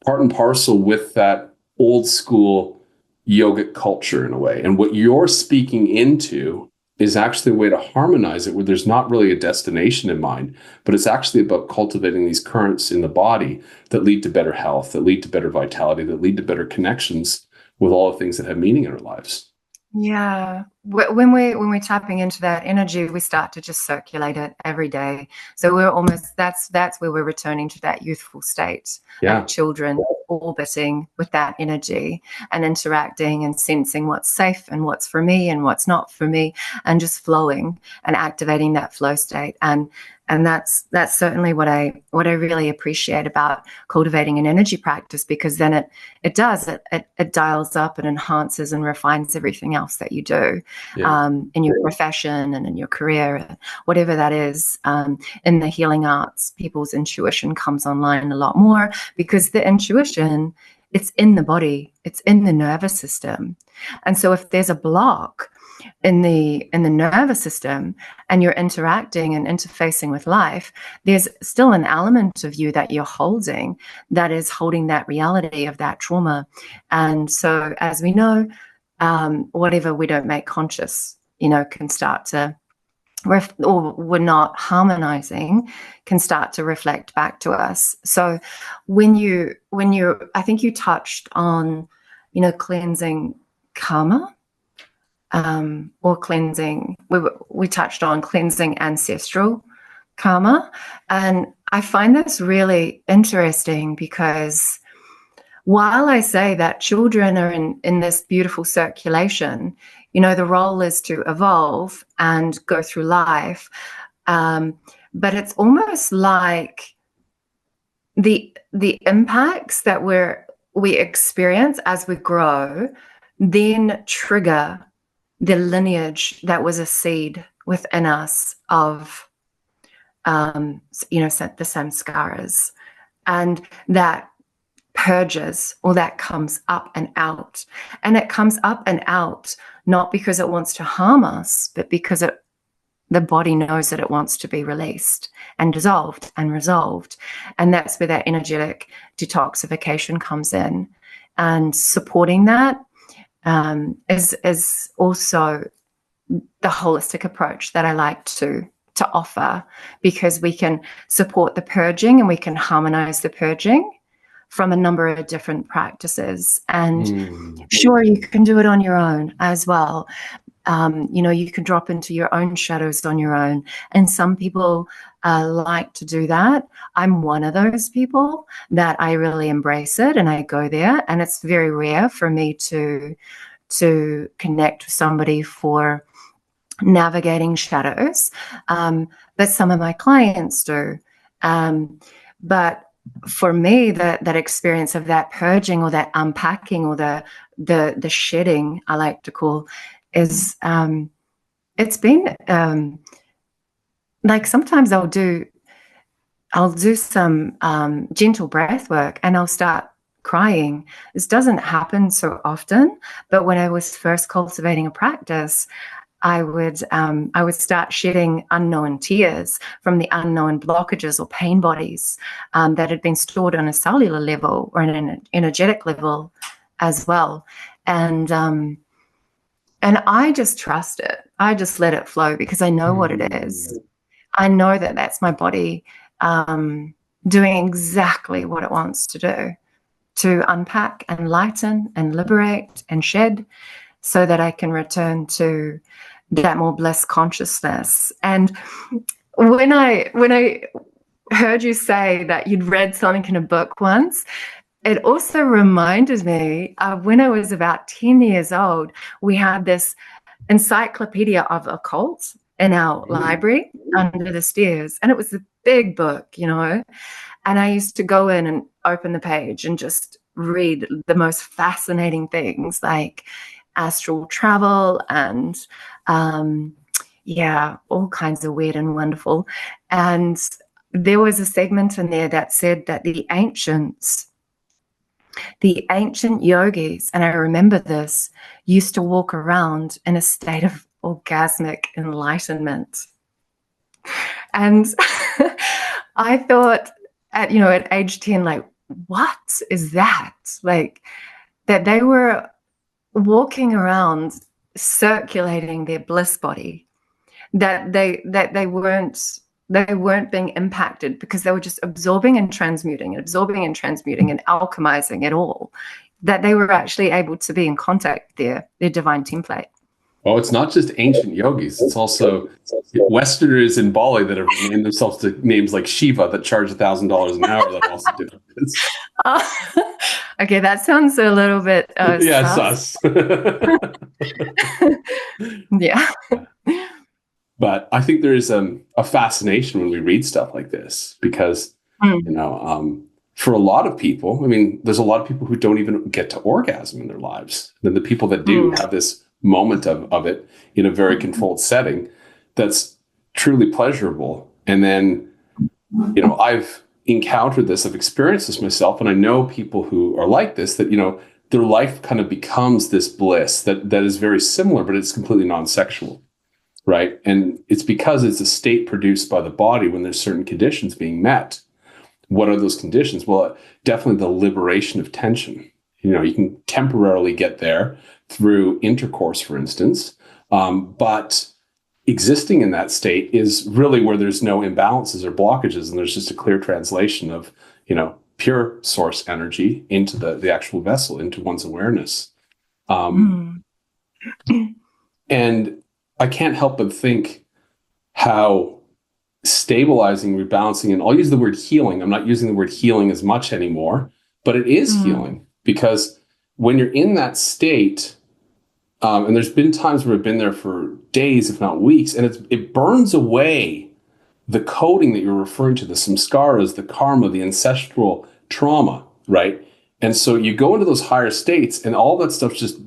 part and parcel with that old school yogic culture in a way. And what you're speaking into is actually a way to harmonize it, where there's not really a destination in mind, but it's actually about cultivating these currents in the body that lead to better health, that lead to better vitality, that lead to better connections with all the things that have meaning in our lives. Yeah. When we're tapping into that energy, we start to just circulate it every day. So we're almost, that's where we're returning to that youthful state, like children orbiting with that energy and interacting and sensing what's safe and what's for me and what's not for me, and just flowing and activating that flow state. And that's certainly what I really appreciate about cultivating an energy practice, because then it dials up and enhances and refines everything else that you do in your profession and in your career, whatever that is. In the healing arts, people's intuition comes online a lot more, because the intuition, it's in the body, it's in the nervous system. And so if there's a block in the nervous system and you're interacting and interfacing with life, there's still an element of you that you're holding that is holding that reality of that trauma. And so, as we know, whatever we don't make conscious, can start to or we're not harmonizing, can start to reflect back to us. So when you I think you touched on cleansing karma, or cleansing, we touched on cleansing ancestral karma. And I find this really interesting, because while I say that children are in this beautiful circulation, the role is to evolve and go through life. But it's almost like the impacts that we're we experience as we grow then trigger the lineage that was a seed within us of, the samskaras, and that purges, or that comes up and out. And it comes up and out not because it wants to harm us, but because the body knows that it wants to be released and dissolved and resolved. And that's where that energetic detoxification comes in. And supporting that is also the holistic approach that I like to offer, because we can support the purging and we can harmonize the purging from a number of different practices. And sure, you can do it on your own as well. You can drop into your own shadows on your own. And some people like to do that. I'm one of those people that I really embrace it and I go there. And it's very rare for me to connect with somebody for navigating shadows. But some of my clients do. But for me, that experience of that purging or that unpacking or the shedding, I like to call, is it's been like sometimes I'll do some gentle breath work and I'll start crying. This doesn't happen so often, but when I was first cultivating a practice, I would start shedding unknown tears from the unknown blockages or pain bodies that had been stored on a cellular level or an energetic level as well. And I just trust it. I just let it flow because I know what it is. I know that that's my body doing exactly what it wants to do, to unpack and lighten and liberate and shed, so that I can return to that more bliss consciousness. And when I heard you say that you'd read something in a book once, it also reminded me of when I was about 10 years old, we had this encyclopedia of occult in our library under the stairs. And it was a big book, and I used to go in and open the page and just read the most fascinating things like astral travel and all kinds of weird and wonderful. And there was a segment in there that said that the ancient yogis, and I remember this, used to walk around in a state of orgasmic enlightenment. And I thought at age 10, like, what is that? Like, that they were walking around circulating their bliss body, that they weren't being impacted because they were just absorbing and transmuting and alchemizing it all, that they were actually able to be in contact with their divine template. Well, it's not just ancient yogis. It's also Westerners in Bali that have named themselves to names like Shiva that charge $1,000 an hour that also do this. Okay, that sounds a little bit sus. Yeah. But I think there is a fascination when we read stuff like this because, for a lot of people, I mean, there's a lot of people who don't even get to orgasm in their lives. And then the people that do have this moment of it in a very controlled setting that's truly pleasurable. And then, I've encountered this, I've experienced this myself, and I know people who are like this, that, their life kind of becomes this bliss that is very similar, but it's completely non-sexual. Right. And it's because it's a state produced by the body when there's certain conditions being met. What are those conditions? Well, definitely the liberation of tension. You can temporarily get there through intercourse, for instance. But existing in that state is really where there's no imbalances or blockages. And there's just a clear translation of, pure source energy into the actual vessel, into one's awareness. And I can't help but think how stabilizing, rebalancing, and I'll use the word healing. I'm not using the word healing as much anymore, but it is healing, because when you're in that state, and there's been times where I've been there for days, if not weeks, and it burns away the coding that you're referring to, the samskaras, the karma, the ancestral trauma, right? And so you go into those higher states and all that stuff just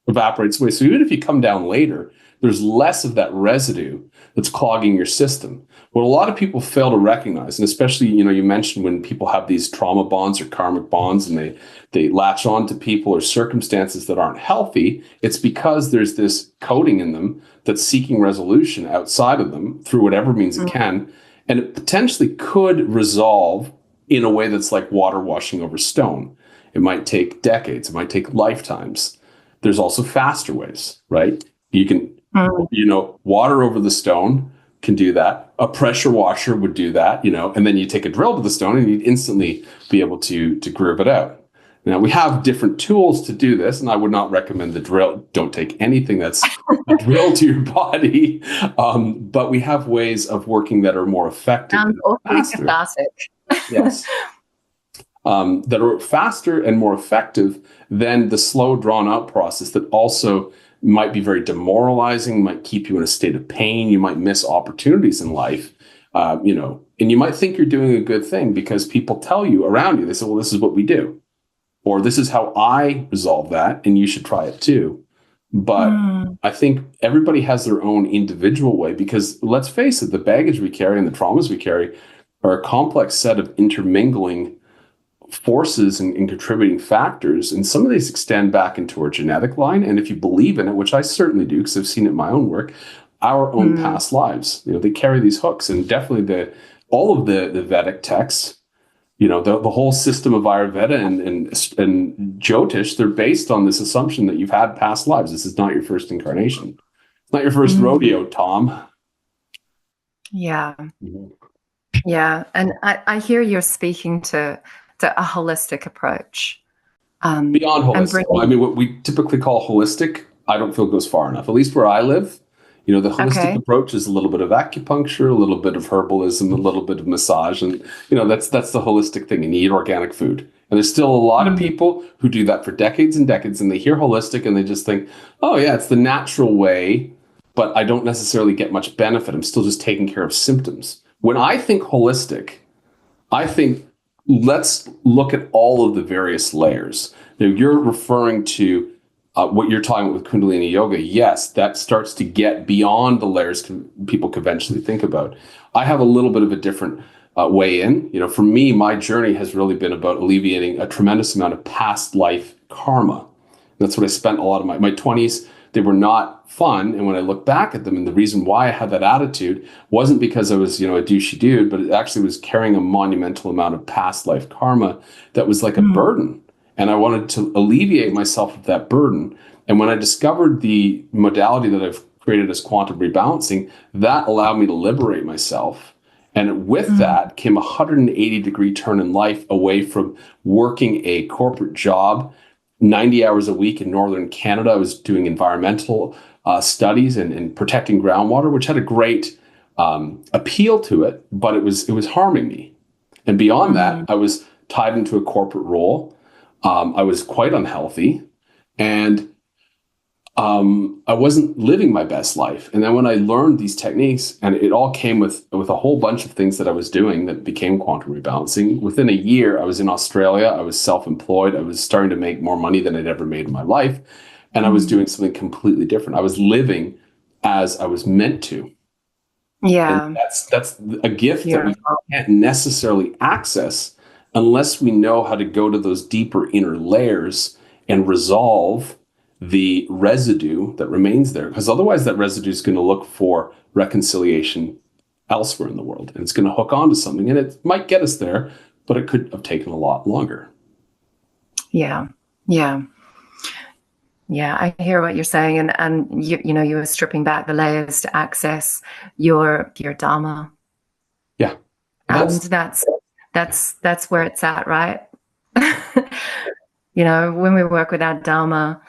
evaporates away. So even if you come down later, there's less of that residue that's clogging your system. What a lot of people fail to recognize, and especially, you mentioned when people have these trauma bonds or karmic bonds and they latch on to people or circumstances that aren't healthy, it's because there's this coding in them that's seeking resolution outside of them through whatever means it can. And it potentially could resolve in a way that's like water washing over stone. It might take decades, it might take lifetimes. There's also faster ways, right? You can, water over the stone can do that. A pressure washer would do that, and then you take a drill to the stone and you'd instantly be able to groove it out. Now, we have different tools to do this, and I would not recommend the drill. Don't take anything that's a drill to your body. But we have ways of working that are more effective. Sounds awfully cathartic. Yes. That are faster and more effective than the slow, drawn-out process that also might be very demoralizing, might keep you in a state of pain. You might miss opportunities in life, and you might think you're doing a good thing because people tell you around you, they say, well, this is what we do. Or this is how I resolve that, and you should try it too. But I think everybody has their own individual way because let's face it, the baggage we carry and the traumas we carry are a complex set of intermingling forces and contributing factors. And some of these extend back into our genetic line. And if you believe in it, which I certainly do, because I've seen it in my own work, our own past lives, they carry these hooks. And definitely all of the Vedic texts, the whole system of Ayurveda and Jyotish, they're based on this assumption that you've had past lives. This is not your first incarnation. It's not your first rodeo, Tom. Yeah. Yeah. And I hear you're speaking to a holistic approach. Beyond holistic. What we typically call holistic, I don't feel goes far enough. At least where I live, the holistic approach is a little bit of acupuncture, a little bit of herbalism, a little bit of massage. And, that's the holistic thing. And you eat organic food. And there's still a lot of people who do that for decades and decades. And they hear holistic and they just think, oh, yeah, it's the natural way. But I don't necessarily get much benefit. I'm still just taking care of symptoms. When I think holistic, I think let's look at all of the various layers. Now, you're referring to what you're talking about with Kundalini yoga. Yes, that starts to get beyond the layers people conventionally think about. I have a little bit of a different way in. For me, my journey has really been about alleviating a tremendous amount of past life karma. That's what I spent a lot of my 20s. They were not fun. And when I look back at them, and the reason why I had that attitude wasn't because I was, a douchey dude, but it actually was carrying a monumental amount of past life karma that was like a burden. And I wanted to alleviate myself of that burden. And when I discovered the modality that I've created as quantum rebalancing, that allowed me to liberate myself. And with that came a 180-degree turn in life away from working a corporate job 90 hours a week in northern Canada. I was doing environmental studies and protecting groundwater, which had a great appeal to it, but it was harming me. And beyond that, I was tied into a corporate role. I was quite unhealthy, and I wasn't living my best life. And then when I learned these techniques, and it all came with a whole bunch of things that I was doing that became quantum rebalancing. Within a year, I was in Australia. I was self-employed. I was starting to make more money than I'd ever made in my life. And I was doing something completely different. I was living as I was meant to. Yeah. And that's a gift that we can't necessarily access unless we know how to go to those deeper inner layers and resolve the residue that remains there. Because otherwise that residue is going to look for reconciliation elsewhere in the world. And it's going to hook onto something. And it might get us there, but it could have taken a lot longer. Yeah. Yeah. Yeah, I hear what you're saying. And you were stripping back the layers to access your Dharma. Yeah. And that's where it's at, right? When we work with our Dharma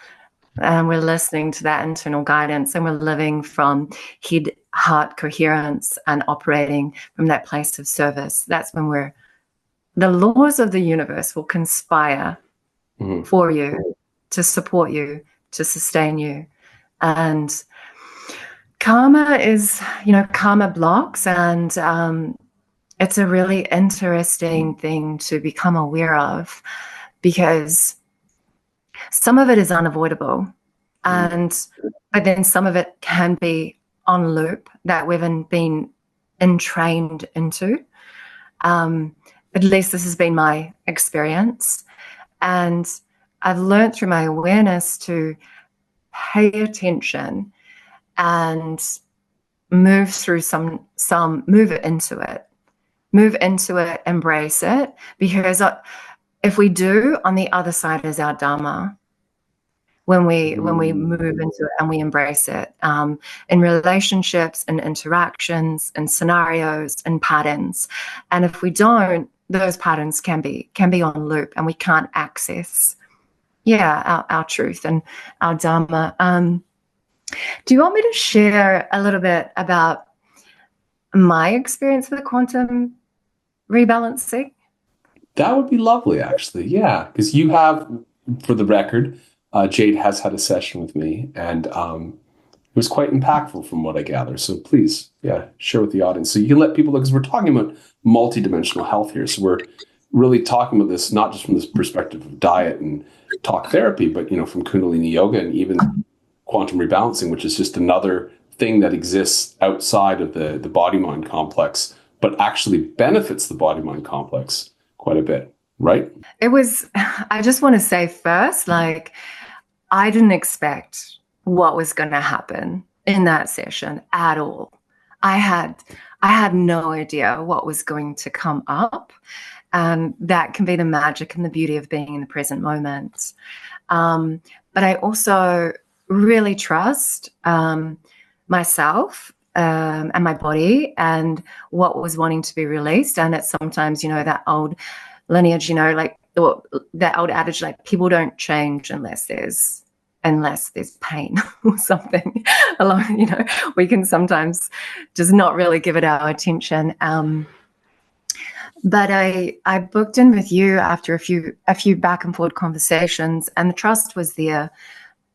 and we're listening to that internal guidance and we're living from head-heart coherence and operating from that place of service, that's when the laws of the universe will conspire for you, to support you, to sustain you. And karma is, karma blocks, and it's a really interesting thing to become aware of, because some of it is unavoidable, but then some of it can be on loop that we've been entrained into. At least this has been my experience. And I've learned through my awareness to pay attention and move through move into it, embrace it, because if we do, on the other side is our dharma. When we move into it and we embrace it, in relationships and interactions and scenarios and patterns. And if we don't, those patterns can be on loop, and we can't access our truth and our dharma. Do you want me to share a little bit about my experience with the quantum rebalancing? That would be lovely, actually. Yeah, because you have, for the record, Jade has had a session with me, and it was quite impactful from what I gather. So please, share with the audience. So you can let people know, because we're talking about multidimensional health here. So we're really talking about this not just from this perspective of diet and talk therapy, but from Kundalini yoga and even quantum rebalancing, which is just another thing that exists outside of the body-mind complex, but actually benefits the body-mind complex quite a bit, right? I just want to say first, I didn't expect what was going to happen in that session at all. I had no idea what was going to come up. And that can be the magic and the beauty of being in the present moment. But I also really trust myself and my body and what was wanting to be released. And it's sometimes, that old lineage, that old adage, people don't change unless there's pain or something along, we can sometimes just not really give it our attention. But I booked in with you after a few back and forth conversations, and the trust was there,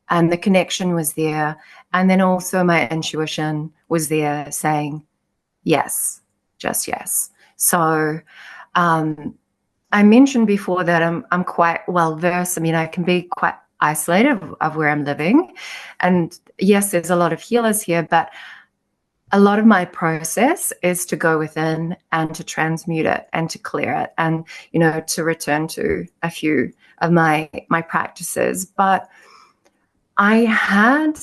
and the connection was there, and then also my intuition was there saying yes, just yes. So I mentioned before that I'm quite well versed. I mean, I can be quite isolated of where I'm living, and yes, there's a lot of healers here, but a lot of my process is to go within and to transmute it and to clear it, and to return to a few of my practices. But I had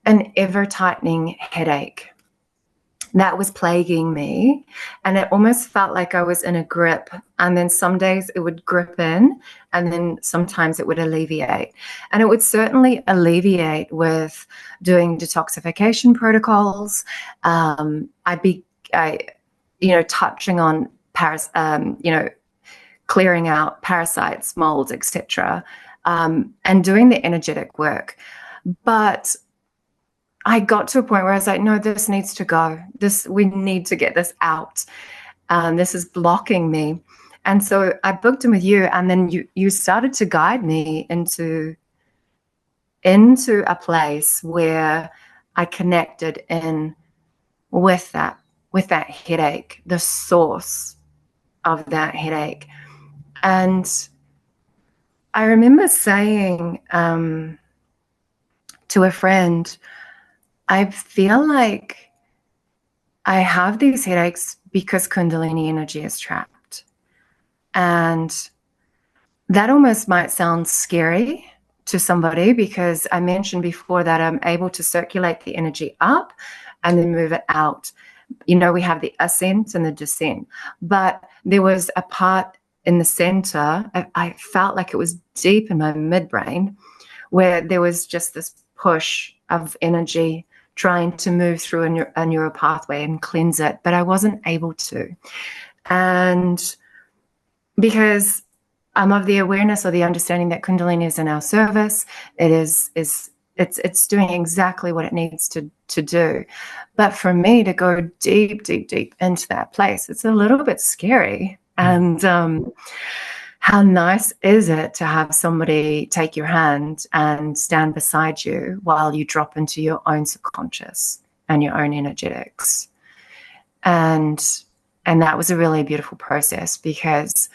an ever tightening headache that was plaguing me, and it almost felt like I was in a grip, and then some days it would grip in, and then sometimes it would alleviate. And it would certainly alleviate with doing detoxification protocols. I'd be touching on clearing out parasites, molds, etc., and doing the energetic work. But I got to a point where I was like, no, this needs to go. We need to get this out. This is blocking me. And so I booked in with you, and then you started to guide me into a place where I connected in with that headache, the source of that headache. And I remember saying to a friend, I feel like I have these headaches because Kundalini energy is trapped. And that almost might sound scary to somebody, because I mentioned before that I'm able to circulate the energy up and then move it out. We have the ascent and the descent. But there was a part in the center, I felt like it was deep in my midbrain, where there was just this push of energy trying to move through a neural pathway and cleanse it, but I wasn't able to. And because I'm of the awareness or the understanding that Kundalini is in our service, it's doing exactly what it needs to do. But for me to go deep, deep, deep into that place, it's a little bit scary. And how nice is it to have somebody take your hand and stand beside you while you drop into your own subconscious and your own energetics. And that was a really beautiful process, because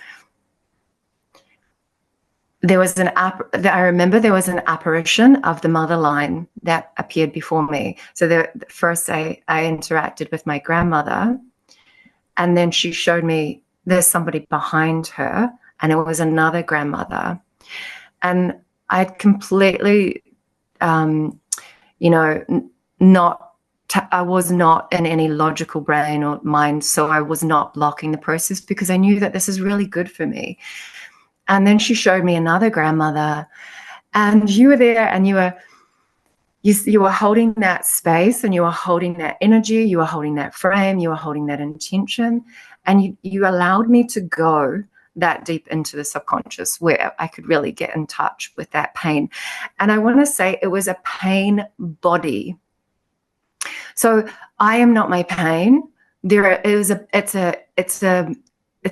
I remember there was an apparition of the mother line that appeared before me. So first I interacted with my grandmother, and then she showed me there's somebody behind her, and it was another grandmother. And I'd completely, I was not in any logical brain or mind, so I was not blocking the process because I knew that this is really good for me. And then she showed me another grandmother, and you were there, and you were holding that space, and you were holding that energy, you were holding that frame, you were holding that intention, and you allowed me to go that deep into the subconscious where I could really get in touch with that pain. And I want to say it was a pain body. So I am not my pain. It's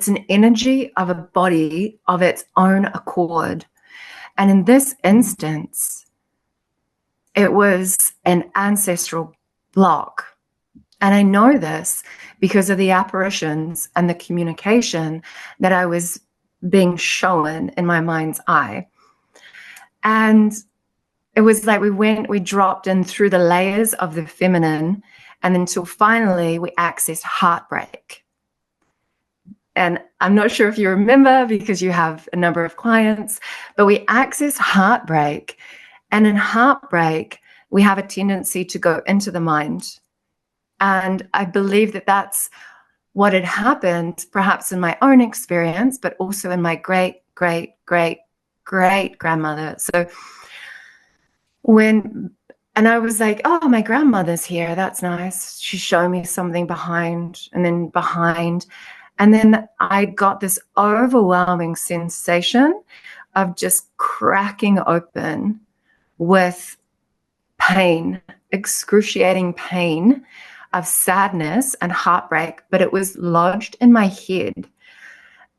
an energy of a body of its own accord. And in this instance, it was an ancestral block. And I know this because of the apparitions and the communication that I was being shown in my mind's eye. And it was like we dropped in through the layers of the feminine, and until finally we accessed heartbreak. And I'm not sure if you remember because you have a number of clients, but we access heartbreak. And in heartbreak, we have a tendency to go into the mind. And I believe that that's what had happened, perhaps in my own experience, but also in my great, great, great, great grandmother. So and I was like, oh, my grandmother's here. That's nice. She's showing me something behind, and then behind. And then I got this overwhelming sensation of just cracking open with pain, excruciating pain of sadness and heartbreak, but it was lodged in my head.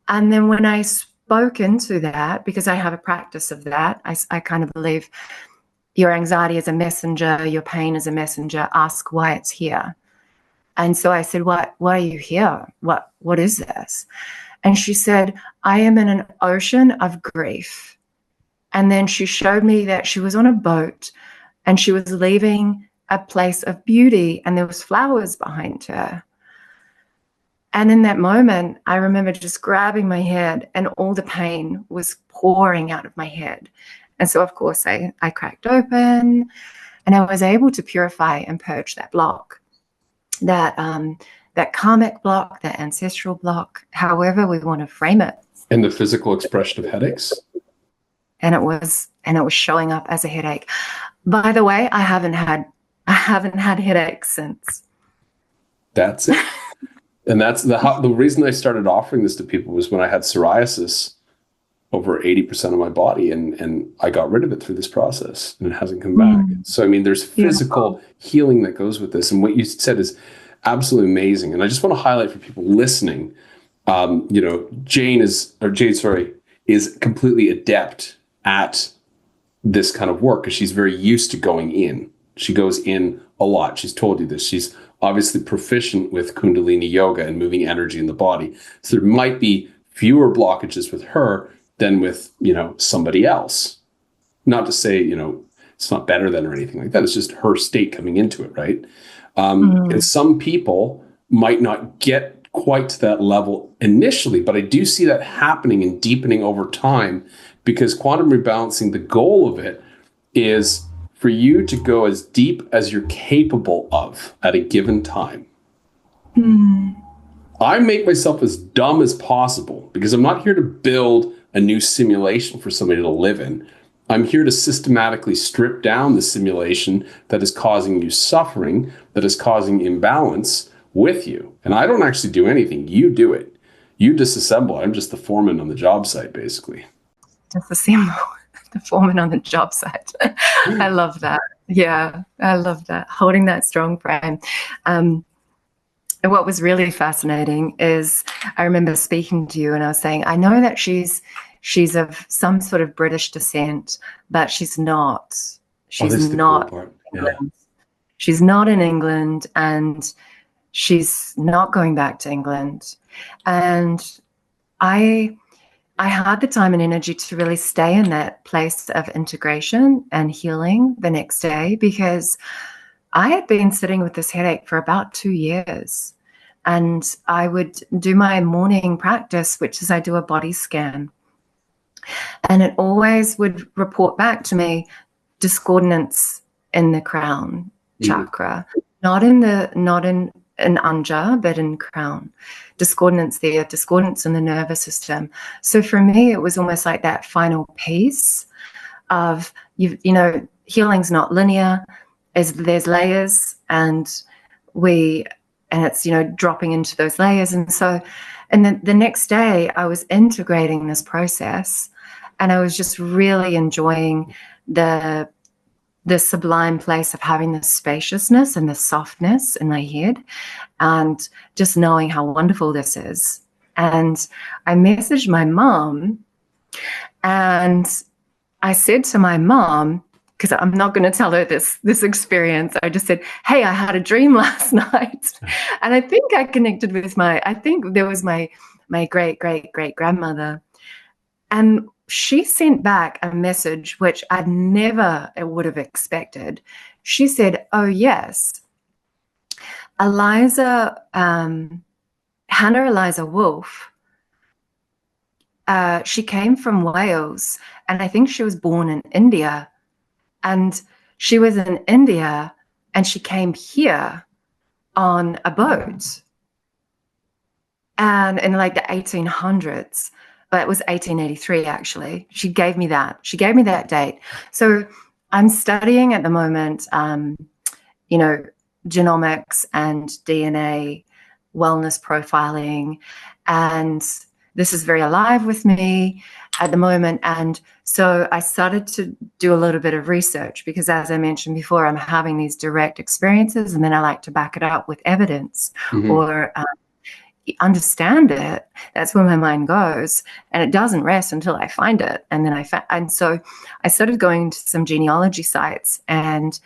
And then when I spoke into that, because I have a practice of that, I kind of believe your anxiety is a messenger, your pain is a messenger, ask why it's here. And so I said, why are you here? What is this? And she said, I am in an ocean of grief. And then she showed me that she was on a boat and she was leaving a place of beauty, and there was flowers behind her. And in that moment, I remember just grabbing my head, and all the pain was pouring out of my head. And so, of course, I cracked open, and I was able to purify and purge that block, that karmic block, that ancestral block, however we want to frame it. And the physical expression of headaches? And it was showing up as a headache. By the way, I haven't had headaches since. That's it. And that's the reason I started offering this to people was when I had psoriasis over 80% of my body, and I got rid of it through this process, and it hasn't come back. So, I mean, there's physical healing that goes with this. And what you said is absolutely amazing. And I just want to highlight for people listening, Jade is completely adept at this kind of work because she's very used to going in. She goes in a lot. She's told you this. She's obviously proficient with Kundalini yoga and moving energy in the body. So there might be fewer blockages with her than with, somebody else. Not to say, it's not better than or anything like that. It's just her state coming into it, right? And some people might not get quite to that level initially, but I do see that happening and deepening over time, because quantum rebalancing, the goal of it is for you to go as deep as you're capable of at a given time. I make myself as dumb as possible because I'm not here to build a new simulation for somebody to live in. I'm here to systematically strip down the simulation that is causing you suffering, that is causing imbalance with you. And I don't actually do anything. You do it. You disassemble. I'm just the foreman on the job site, basically. Disassemble. The foreman on the job site. I love that. Yeah, I love that. Holding that strong frame. And what was really fascinating is I remember speaking to you and I was saying, I know that she's of some sort of British descent, but she's not. She's not. Cool part. Yeah. She's not in England, and she's not going back to England. And I had the time and energy to really stay in that place of integration and healing the next day, because I had been sitting with this headache for about 2 years. And I would do my morning practice, which is I do a body scan. And it always would report back to me discordance in the crown chakra, not in Anja, but in crown. Discordance there, discordance in the nervous system. So for me, it was almost like that final piece of, you know, healing's not linear. There's layers, and it's, you know, dropping into those layers. And so, and then the next day I was integrating this process, and I was just really enjoying the sublime place of having the spaciousness and the softness in my head, and just knowing how wonderful this is. And I messaged my mom, and I said to my mom, because I'm not going to tell her this experience, I just said, hey, I had a dream last night. And I think I connected with I think there was my great-great-great-grandmother. And she sent back a message which I never would have expected. She said, oh, yes, Hannah Eliza Wolf, she came from Wales, and I think she was born in India. And she was in India, and she came here on a boat. And in like the 1800s, but it was 1883, actually. She gave me that. She gave me that date. So I'm studying at the moment, you know, genomics and DNA, wellness profiling, and this is very alive with me at the moment. And so I started to do a little bit of research, because as I mentioned before, I'm having these direct experiences, and then I like to back it up with evidence or understand it. That's where my mind goes, and it doesn't rest until I find it. And then and so I started going to some genealogy sites, and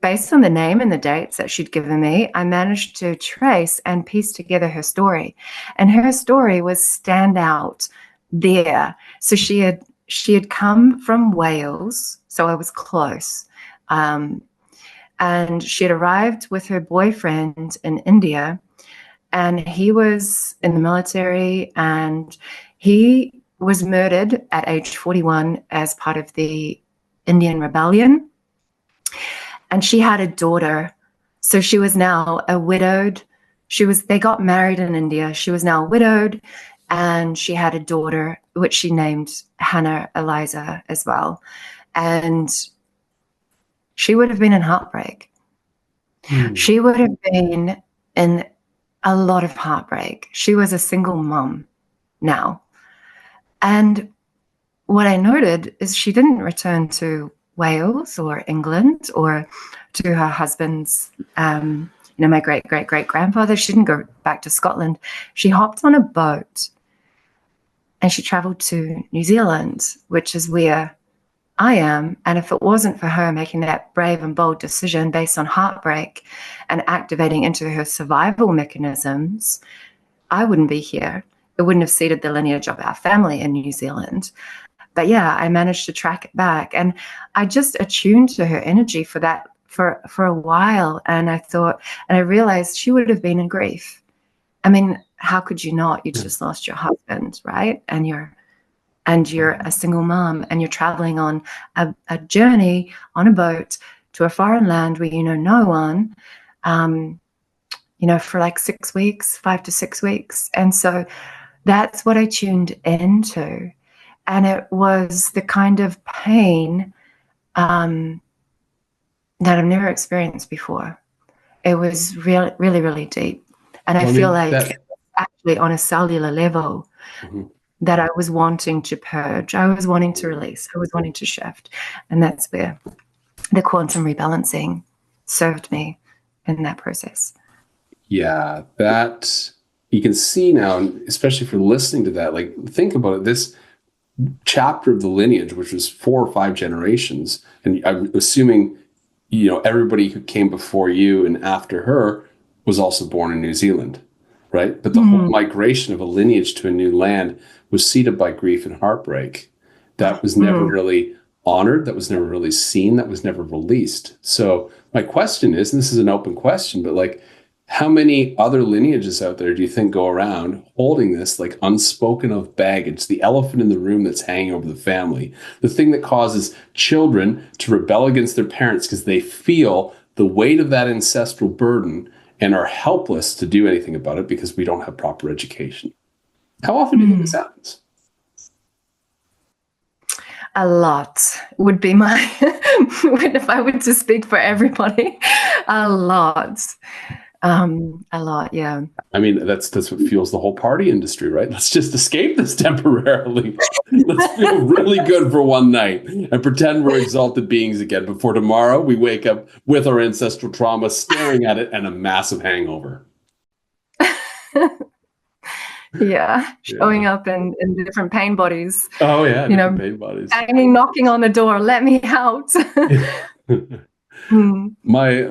based on the name and the dates that she'd given me, I managed to trace and piece together her story. And her story was stand out there. So she had come from Wales, so I was close. And she had arrived with her boyfriend in India, and he was in the military, and he was murdered at age 41 as part of the Indian Rebellion. And she had a daughter. So she was now a widowed. They got married in India. She was now widowed, and she had a daughter, which she named Hannah Eliza as well. And she would have been in heartbreak. She would have been in a lot of heartbreak. She was a single mom now. And what I noted is she didn't return to Wales or England or to her husband's, my great-great-great-grandfather. She didn't go back to Scotland. She hopped on a boat and she traveled to New Zealand, which is where I am. And if it wasn't for her making that brave and bold decision based on heartbreak and activating into her survival mechanisms, I wouldn't be here. It wouldn't have seeded the lineage of our family in New Zealand. But yeah, I managed to track it back, and I just attuned to her energy for that for a while. And I thought, and I realized she would have been in grief. I mean, how could you not? You just lost your husband, right? And you're a single mom, and you're traveling on a journey on a boat to a foreign land where you know no one, for like 6 weeks, 5 to 6 weeks. And so that's what I tuned into. And it was the kind of pain that I've never experienced before. It was really, really, really deep. And I feel like actually on a cellular level that I was wanting to purge. I was wanting to release. I was wanting to shift. And that's where the quantum rebalancing served me in that process. Yeah, that you can see now, especially for listening to that, like think about it, this chapter of the lineage, which was 4 or 5 generations, and I'm assuming everybody who came before you and after her was also born in New Zealand, right? But the whole migration of a lineage to a new land was seeded by grief and heartbreak. That was never really honored. That was never really seen. That was never released. So my question is, and this is an open question, but like, how many other lineages out there do you think go around holding this like unspoken of baggage, the elephant in the room that's hanging over the family, the thing that causes children to rebel against their parents because they feel the weight of that ancestral burden and are helpless to do anything about it because we don't have proper education? How often do you think this happens? A lot would be my, if I were to speak for everybody, a lot. A lot, yeah. I mean, that's what fuels the whole party industry, right? Let's just escape this temporarily. Let's feel really good for one night and pretend we're exalted beings again before tomorrow we wake up with our ancestral trauma, staring at it, and a massive hangover. Yeah, showing up in different pain bodies. Oh yeah, different pain bodies. Banging, knocking on the door, let me out. My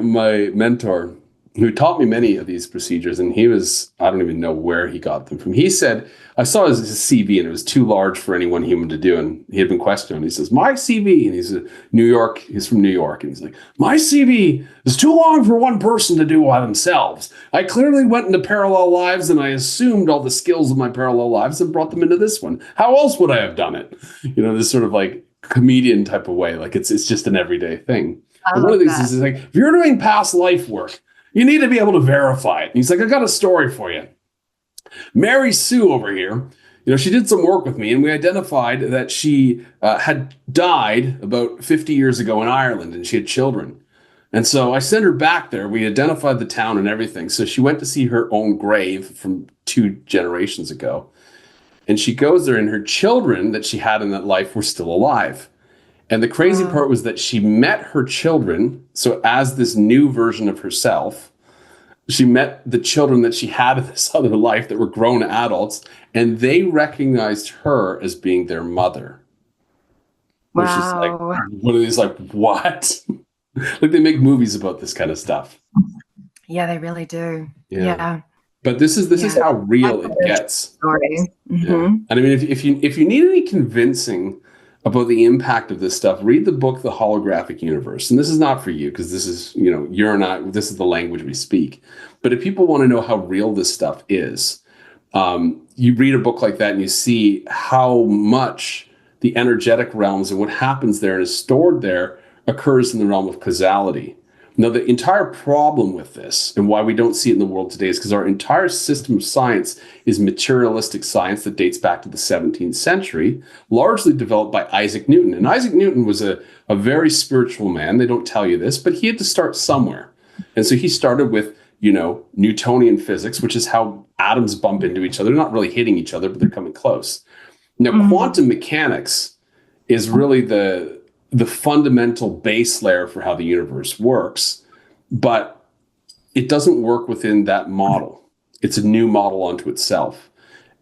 mentor, who taught me many of these procedures, and he was, I don't even know where he got them from. He said, I saw his CV and it was too large for any one human to do. And he had been questioned. He says, my CV, and he's from New York. And he's like, my CV is too long for one person to do by themselves. I clearly went into parallel lives and I assumed all the skills of my parallel lives and brought them into this one. How else would I have done it? You know, this sort of like comedian type of way. Like it's just an everyday thing. But one of these is like, if you're doing past life work, you need to be able to verify it. And he's like, I got a story for you. Mary Sue over here, she did some work with me and we identified that she had died about 50 years ago in Ireland and she had children. And so I sent her back there. We identified the town and everything. So she went to see her own grave from 2 generations ago. And she goes there and her children that she had in that life were still alive. And the crazy part was that she met her children. So as this new version of herself, she met the children that she had in this other life that were grown adults, and they recognized her as being their mother. Which is like one of these like, what? Like they make movies about this kind of stuff. Yeah, they really do. Yeah. But this is how real it gets. Story. Mm-hmm. Yeah. And I mean, if you need any convincing about the impact of this stuff, read the book, The Holographic Universe. And this is not for you because this is, this is the language we speak. But if people want to know how real this stuff is, you read a book like that and you see how much the energetic realms and what happens there and is stored there occurs in the realm of causality. Now, the entire problem with this and why we don't see it in the world today is because our entire system of science is materialistic science that dates back to the 17th century, largely developed by Isaac Newton. And Isaac Newton was a very spiritual man. They don't tell you this, but he had to start somewhere. And so he started with, Newtonian physics, which is how atoms bump into each other. They're not really hitting each other, but they're coming close. Now, quantum mechanics is really the fundamental base layer for how the universe works, but it doesn't work within that model. It's a new model unto itself.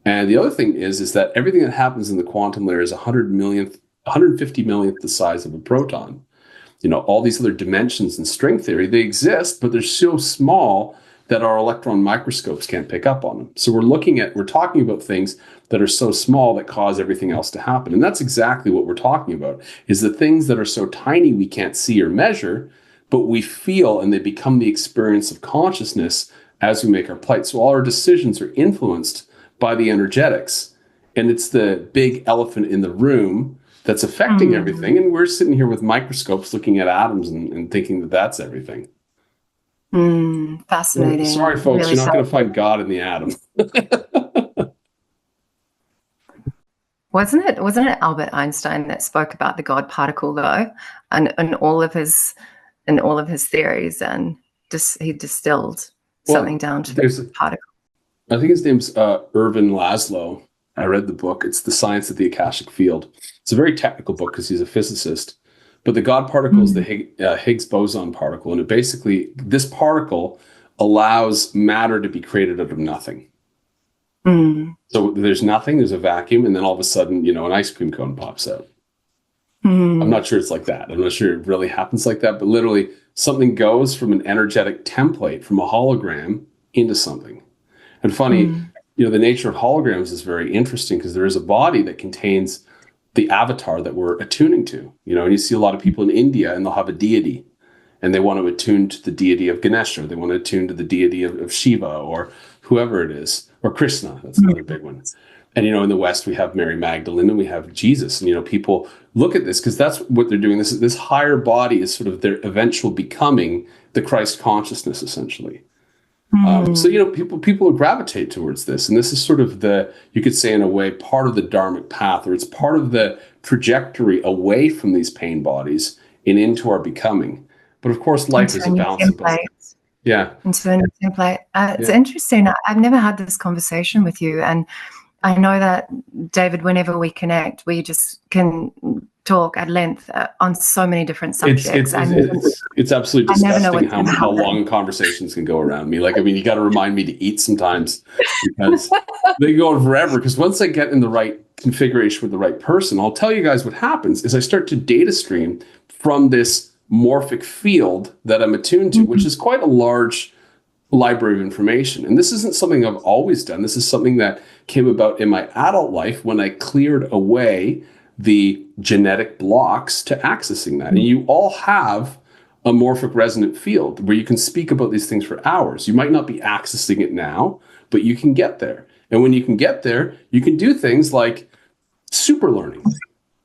And the other thing is that everything that happens in the quantum layer is 150 millionth the size of a proton. All these other dimensions in string theory, they exist, but they're so small that our electron microscopes can't pick up on them. So we're talking about things that are so small that cause everything else to happen. And that's exactly what we're talking about, is the things that are so tiny we can't see or measure, but we feel, and they become the experience of consciousness as we make our plight. So all our decisions are influenced by the energetics. And it's the big elephant in the room that's affecting everything. And we're sitting here with microscopes looking at atoms and thinking that that's everything. Fascinating. Sorry, folks, really, you're not going to find God in the atom. Wasn't it Albert Einstein that spoke about the God particle though, and all of his theories, and he distilled something down to the particle. I think his name's Irvin Laszlo. I read the book. It's The Science of the Akashic Field. It's a very technical book because he's a physicist. But the God particle is the Higgs boson particle. And this particle allows matter to be created out of nothing. So there's nothing, there's a vacuum, and then all of a sudden, an ice cream cone pops out. I'm not sure it's like that. I'm not sure it really happens like that, but literally something goes from an energetic template, from a hologram, into something. And funny, the nature of holograms is very interesting because there is a body that contains the avatar that we're attuning to, and you see a lot of people in India and they'll have a deity and they want to attune to the deity of Ganesha. They want to attune to the deity of Shiva or whoever it is, or Krishna. That's another big one. And, in the West, we have Mary Magdalene and we have Jesus. And, people look at this because that's what they're doing. This higher body is sort of their eventual becoming the Christ consciousness, essentially. So, people gravitate towards this. And this is sort of you could say in a way, part of the dharmic path, or it's part of the trajectory away from these pain bodies and into our becoming. But of course, life is a balancing act. Yeah. Into a new template. It's interesting. I've never had this conversation with you. And I know that, David, whenever we connect, we just can talk at length on so many different subjects. It's absolutely disgusting how long conversations can go around me. You got to remind me to eat sometimes because they go on forever. Because once I get in the right configuration with the right person, I'll tell you guys what happens is I start to data stream from this morphic field that I'm attuned to, which is quite a large library of information. And this isn't something I've always done. This is something that came about in my adult life when I cleared away the genetic blocks to accessing that. And you all have a morphic resonant field where you can speak about these things for hours. You might not be accessing it now, but you can get there. And when you can get there, you can do things like super learning.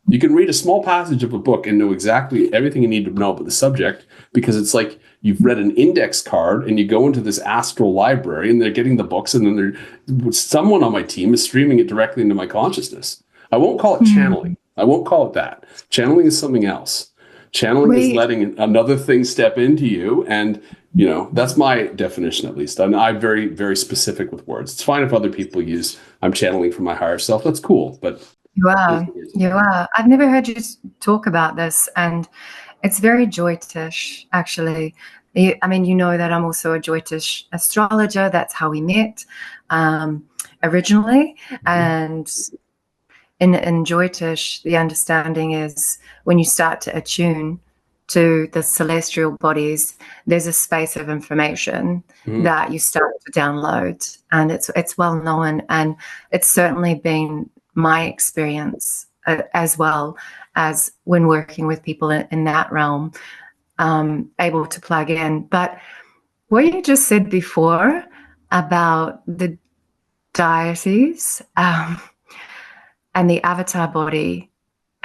You can read a small passage of a book and know exactly everything you need to know about the subject, because it's like you've read an index card and you go into this astral library and they're getting the books, and then someone on my team is streaming it directly into my consciousness. I won't call it channeling. I won't call it that. Channeling is something else. Channeling is letting another thing step into you. And, that's my definition, at least. I'm very, very specific with words. It's fine if other people use, I'm channeling from my higher self. That's cool. But You are. I've never heard you talk about this, and it's very Joytish, actually. That I'm also a Joytish astrologer. That's how we met originally. And in Joytish, the understanding is when you start to attune to the celestial bodies, there's a space of information that you start to download, and it's well known, and it's certainly been my experience as well as when working with people in that realm, able to plug in. But what you just said before about the deities and the avatar body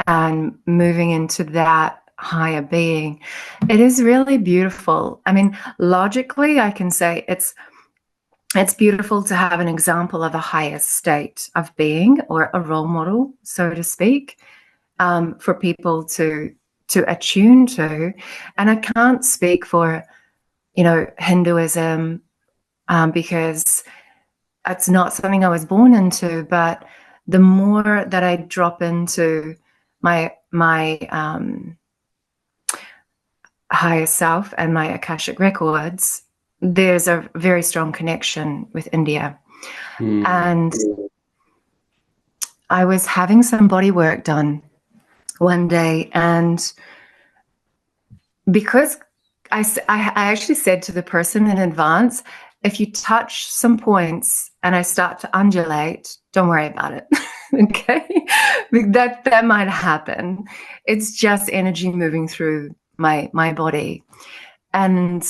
and moving into that higher being, it is really beautiful. Logically, I can say it's beautiful to have an example of a higher state of being, or a role model, so to speak, for people to attune to. And I can't speak for, Hinduism, because it's not something I was born into. But the more that I drop into my higher self and my Akashic records, there's a very strong connection with India. And I was having some body work done one day, and because I actually said to the person in advance, if you touch some points and I start to undulate, don't worry about it. Okay? That might happen. It's just energy moving through my body. And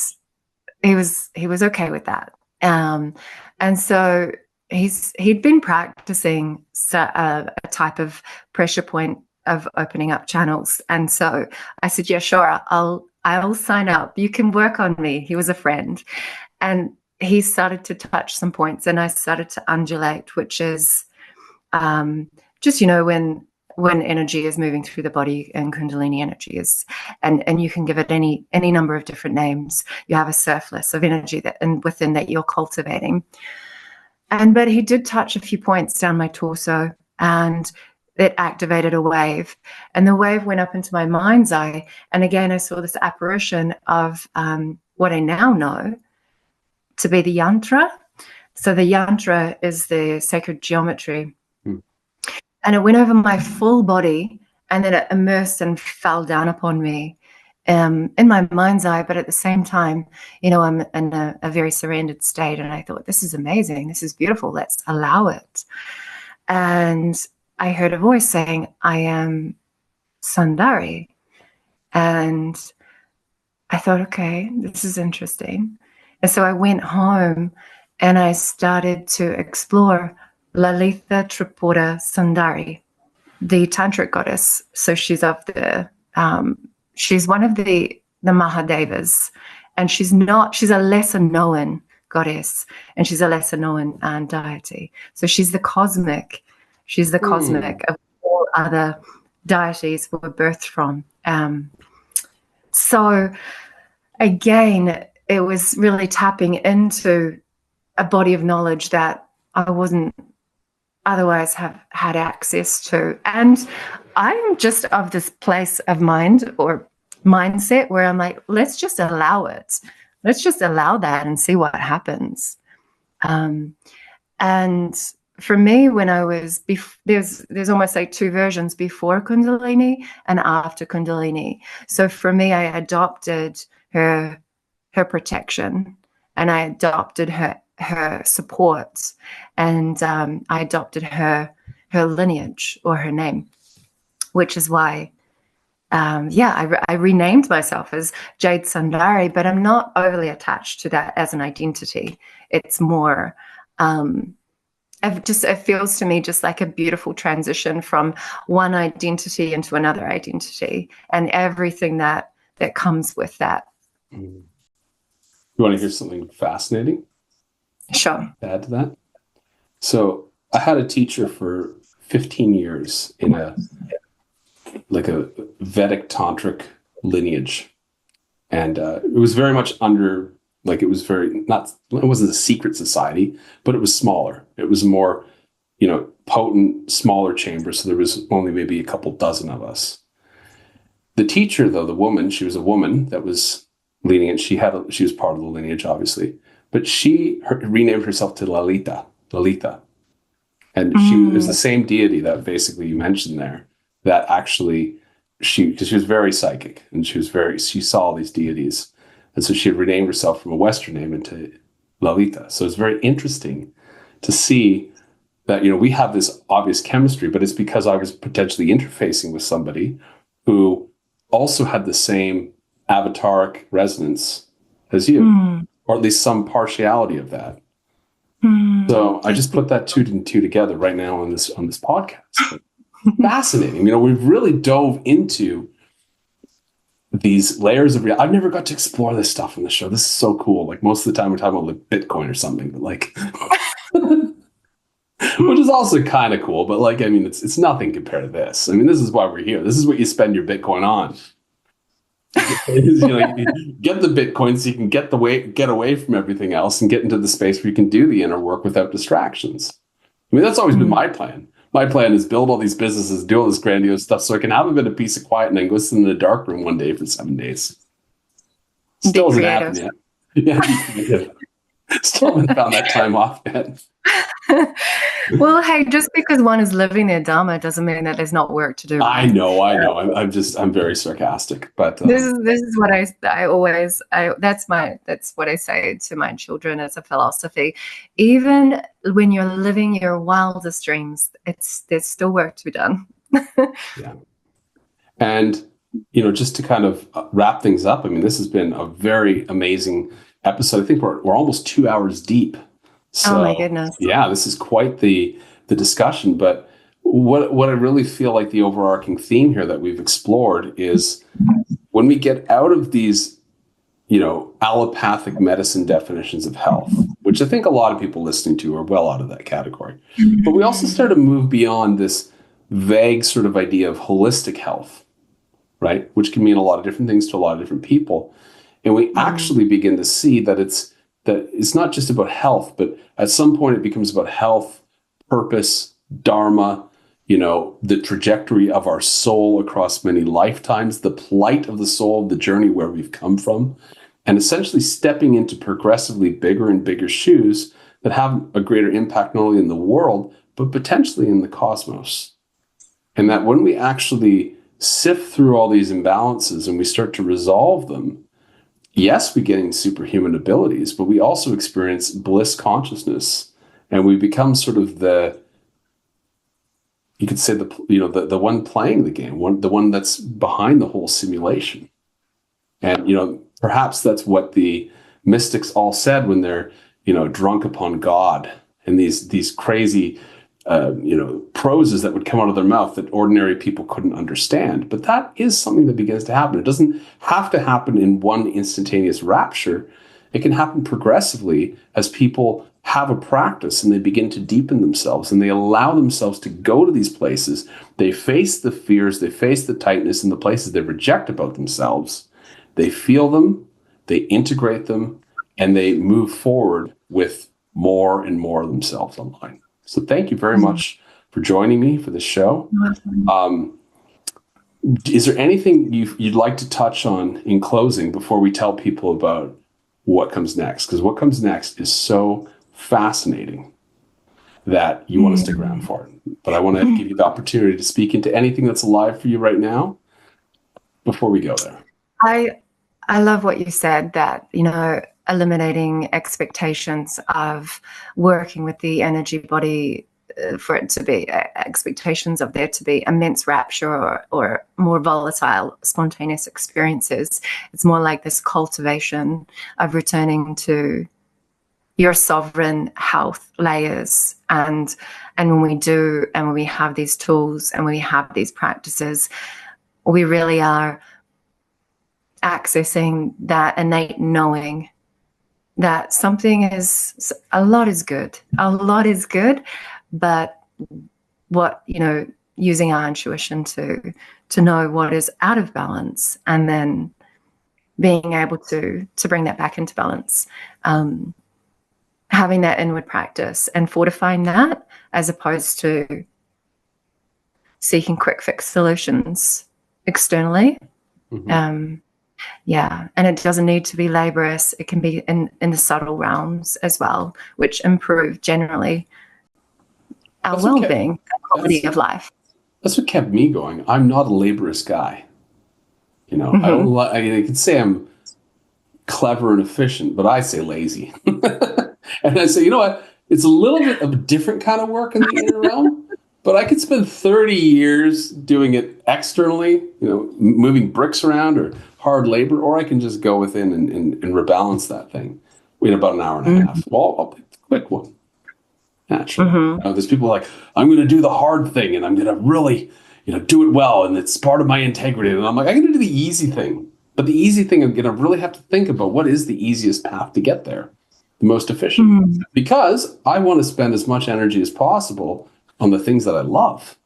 he was okay with that. And so he'd been practicing a type of pressure point of opening up channels. And so I said, yeah, sure, I'll sign up. You can work on me. He was a friend. And he started to touch some points, and I started to undulate, which is just, when energy is moving through the body, and Kundalini energy is, and you can give it any number of different names. You have a surplus of energy and within that you're cultivating. But he did touch a few points down my torso, and it activated a wave, and the wave went up into my mind's eye. And again, I saw this apparition of what I now know to be the yantra. So the yantra is the sacred geometry. And it went over my full body, and then it immersed and fell down upon me. in my mind's eye, but at the same time, I'm in a very surrendered state. And I thought, this is amazing. This is beautiful. Let's allow it. And I heard a voice saying, I am Sundari. And I thought, okay, this is interesting. And so I went home and I started to explore Lalitha Tripura Sundari, the tantric goddess. So she's of she's one of the Mahadevas, and she's a lesser known goddess, and she's a lesser known deity. So she's the cosmic of all other deities were birthed from. So again, it was really tapping into a body of knowledge that I wasn't otherwise have had access to. And I'm just of this place of mind or mindset where I'm like, let's just allow it. Let's just allow that and see what happens. And for me, when I was, there's almost like two versions, before Kundalini and after Kundalini. So for me, I adopted her protection, and I adopted her support, and I adopted her lineage or her name, which is why, I renamed myself as Jade Sundari, but I'm not overly attached to that as an identity. It's more, it feels to me just like a beautiful transition from one identity into another identity, and everything that comes with that. You want to hear something fascinating? Sure. Add to that. So I had a teacher for 15 years in a Vedic tantric lineage, and it was very much under, it wasn't a secret society, but it was smaller. It was more, potent, smaller chamber. So there was only maybe a couple dozen of us. The teacher, though, the woman, she was a woman that was leading it. She was part of the lineage, obviously, but she renamed herself to Lalita, and she was the same deity that basically you mentioned there. That actually, because she was very psychic, and she saw all these deities, and so she had renamed herself from a Western name into Lalita. So it's very interesting to see that we have this obvious chemistry, but it's because I was potentially interfacing with somebody who also had the same avataric resonance as you, or at least some partiality of that. So I just put that two and two together right now on this podcast. Fascinating. We've really dove into these layers of reality. I've never got to explore this stuff on the show. This is so cool. Like, most of the time we're talking about Bitcoin or something, but which is also kind of cool, but it's nothing compared to this. This is why we're here. This is what you spend your Bitcoin on. You get the Bitcoin so you can get away from everything else and get into the space where you can do the inner work without distractions. That's always been my plan. My plan is build all these businesses, do all this grandiose stuff so I can have a bit of peace and quiet and then go sit in the dark room one day for 7 days. Still hasn't happened yet. Yeah, still haven't found that time off yet. Well, hey, just because one is living their dharma doesn't mean that there's not work to do. Right? I know. I'm very sarcastic, but this is what that's what I say to my children as a philosophy. Even when you're living your wildest dreams, there's still work to be done. Yeah. And just to kind of wrap things up, this has been a very amazing episode. I think we're almost 2 hours deep. So, oh my goodness. Yeah, this is quite the discussion. But what I really feel like the overarching theme here that we've explored is when we get out of these, allopathic medicine definitions of health, which I think a lot of people listening to are well out of that category. But we also start to move beyond this vague sort of idea of holistic health, right? Which can mean a lot of different things to a lot of different people. And we actually begin to see that it's not just about health, but at some point it becomes about health, purpose, dharma, the trajectory of our soul across many lifetimes, the plight of the soul, the journey where we've come from, and essentially stepping into progressively bigger and bigger shoes that have a greater impact not only in the world, but potentially in the cosmos. And that when we actually sift through all these imbalances and we start to resolve them, yes, we're getting superhuman abilities, but we also experience bliss consciousness, and we become sort of you could say the one playing the game, the one that's behind the whole simulation. And, perhaps that's what the mystics all said when they're, drunk upon God, and these crazy, proses that would come out of their mouth that ordinary people couldn't understand. But that is something that begins to happen. It doesn't have to happen in one instantaneous rapture. It can happen progressively as people have a practice and they begin to deepen themselves and they allow themselves to go to these places. They face the fears, they face the tightness in the places they reject about themselves. They feel them, they integrate them, and they move forward with more and more of themselves online. So thank you very much for joining me for this show. Is there anything you'd like to touch on in closing before we tell people about what comes next? Because what comes next is so fascinating that you want to stick around for it. But I want to give you the opportunity to speak into anything that's alive for you right now before we go there. I love what you said, that, eliminating expectations of working with the energy body for it to be expectations of there to be immense rapture or more volatile, spontaneous experiences. It's more like this cultivation of returning to your sovereign health layers. And when we do, and when we have these tools and when we have these practices, we really are accessing that innate knowing that a lot is good, but what, using our intuition to know what is out of balance, and then being able to bring that back into balance, having that inward practice and fortifying that, as opposed to seeking quick fix solutions externally. And it doesn't need to be laborious. It can be in the subtle realms as well, which improve generally our well-being, our quality of life. That's what kept me going. I'm not a laborious guy. I don't I could say I'm clever and efficient, but I say lazy. And I say, you know what? It's a little bit of a different kind of work in the inner realm, but I could spend 30 years doing it externally, moving bricks around or hard labor, or I can just go within and rebalance that thing in about an hour and a half. Well, I'll pick the quick one. Naturally. There's people like, I'm going to do the hard thing and I'm going to really, do it well. And it's part of my integrity. And I'm like, I'm going to do the easy thing. But the easy thing, I'm going to really have to think about what is the easiest path to get there, the most efficient. Because I want to spend as much energy as possible on the things that I love.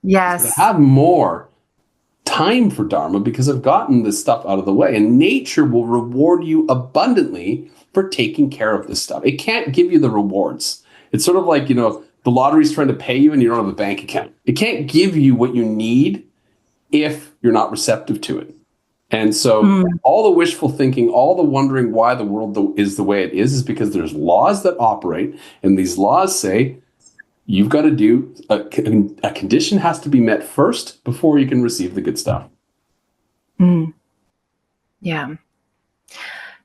Yes. So I have more time for Dharma because I've gotten this stuff out of the way. And nature will reward you abundantly for taking care of this stuff. It can't give you the rewards. It's sort of like, the lottery's trying to pay you and you don't have a bank account. It can't give you what you need if you're not receptive to it. And so all the wishful thinking, all the wondering why the world is the way it is because there's laws that operate. And these laws say you've got to do a condition has to be met first before you can receive the good stuff. Yeah.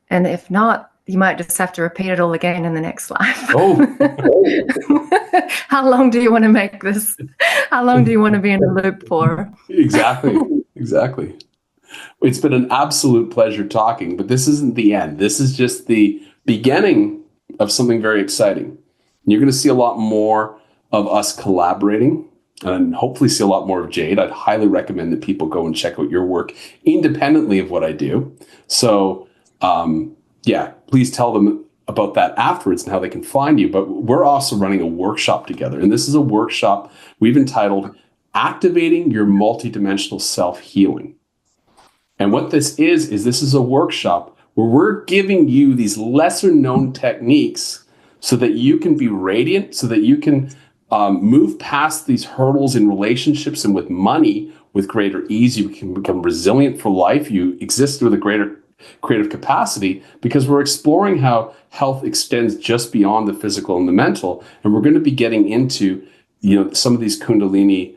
And if not, you might just have to repeat it all again in the next life. How long do you want to make this? How long do you want to be in a loop for? Exactly. It's been an absolute pleasure talking, but this isn't the end. This is just the beginning of something very exciting. You're going to see a lot more of us collaborating and hopefully see a lot more of Jade. I'd highly recommend that people go and check out your work independently of what I do. So, please tell them about that afterwards and how they can find you. But we're also running a workshop together. And this is a workshop we've entitled Activating Your Multidimensional Self-Healing. And what this is a workshop where we're giving you these lesser known techniques so that you can be radiant, so that you can move past these hurdles in relationships and with money with greater ease. You can become resilient for life. You exist with a greater creative capacity because we're exploring how health extends just beyond the physical and the mental. And we're going to be getting into, some of these Kundalini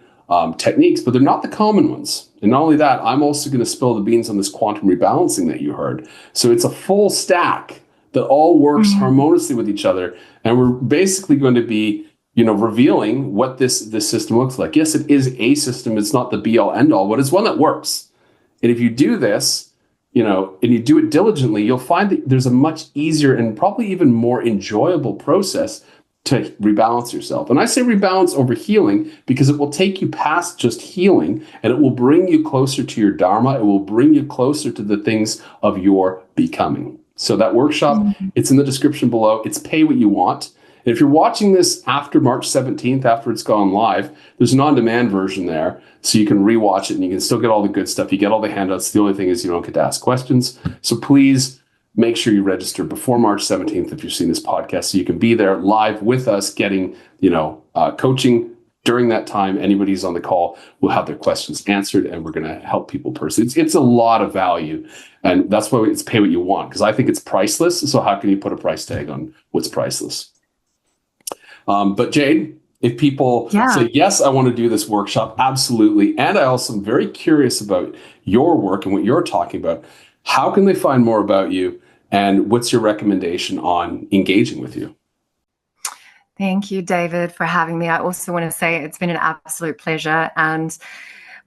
techniques, but they're not the common ones. And not only that, I'm also going to spill the beans on this quantum rebalancing that you heard. So it's a full stack that all works harmoniously with each other. And we're basically going to be, revealing what this system looks like. Yes, it is a system. It's not the be all end all, but it's one that works. And if you do this, and you do it diligently, you'll find that there's a much easier and probably even more enjoyable process to rebalance yourself. And I say rebalance over healing because it will take you past just healing, and it will bring you closer to your dharma. It will bring you closer to the things of your becoming. So that workshop, it's in the description below. It's pay what you want. And if you're watching this after March 17th, after it's gone live, there's an on-demand version there. So you can rewatch it and you can still get all the good stuff. You get all the handouts. The only thing is you don't get to ask questions. So please make sure you register before March 17th if you're seeing this podcast, so you can be there live with us getting, coaching during that time. Anybody who's on the call will have their questions answered, and we're going to help people personally. It's a lot of value. And that's why it's pay what you want, because I think it's priceless. So how can you put a price tag on what's priceless? But Jade, if people say, yes, I want to do this workshop, absolutely. And I also am very curious about your work and what you're talking about. How can they find more about you? And what's your recommendation on engaging with you? Thank you, David, for having me. I also want to say it's been an absolute pleasure. And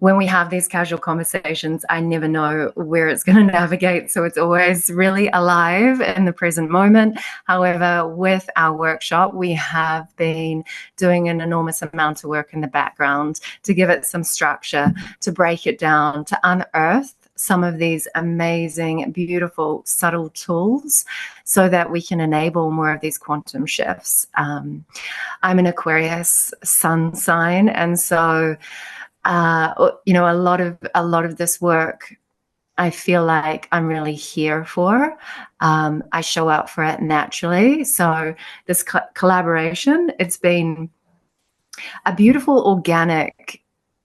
when we have these casual conversations, I never know where it's going to navigate. So it's always really alive in the present moment. However, with our workshop, we have been doing an enormous amount of work in the background to give it some structure, to break it down, to unearth some of these amazing, beautiful, subtle tools so that we can enable more of these quantum shifts. I'm an Aquarius sun sign, and so a lot of this work I feel like I'm really here for. I show up for it naturally. So this collaboration, it's been a beautiful organic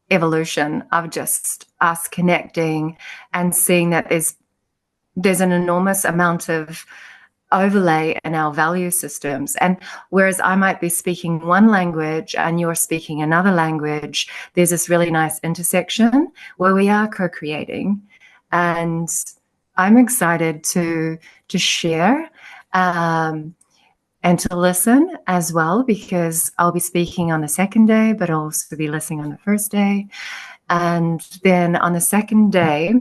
evolution of just us connecting and seeing that there's an enormous amount of overlay in our value systems. And whereas I might be speaking one language and you're speaking another language, there's this really nice intersection where we are co-creating. And I'm excited to share and to listen as well, because I'll be speaking on the second day, but I'll also be listening on the first day. And then on the second day,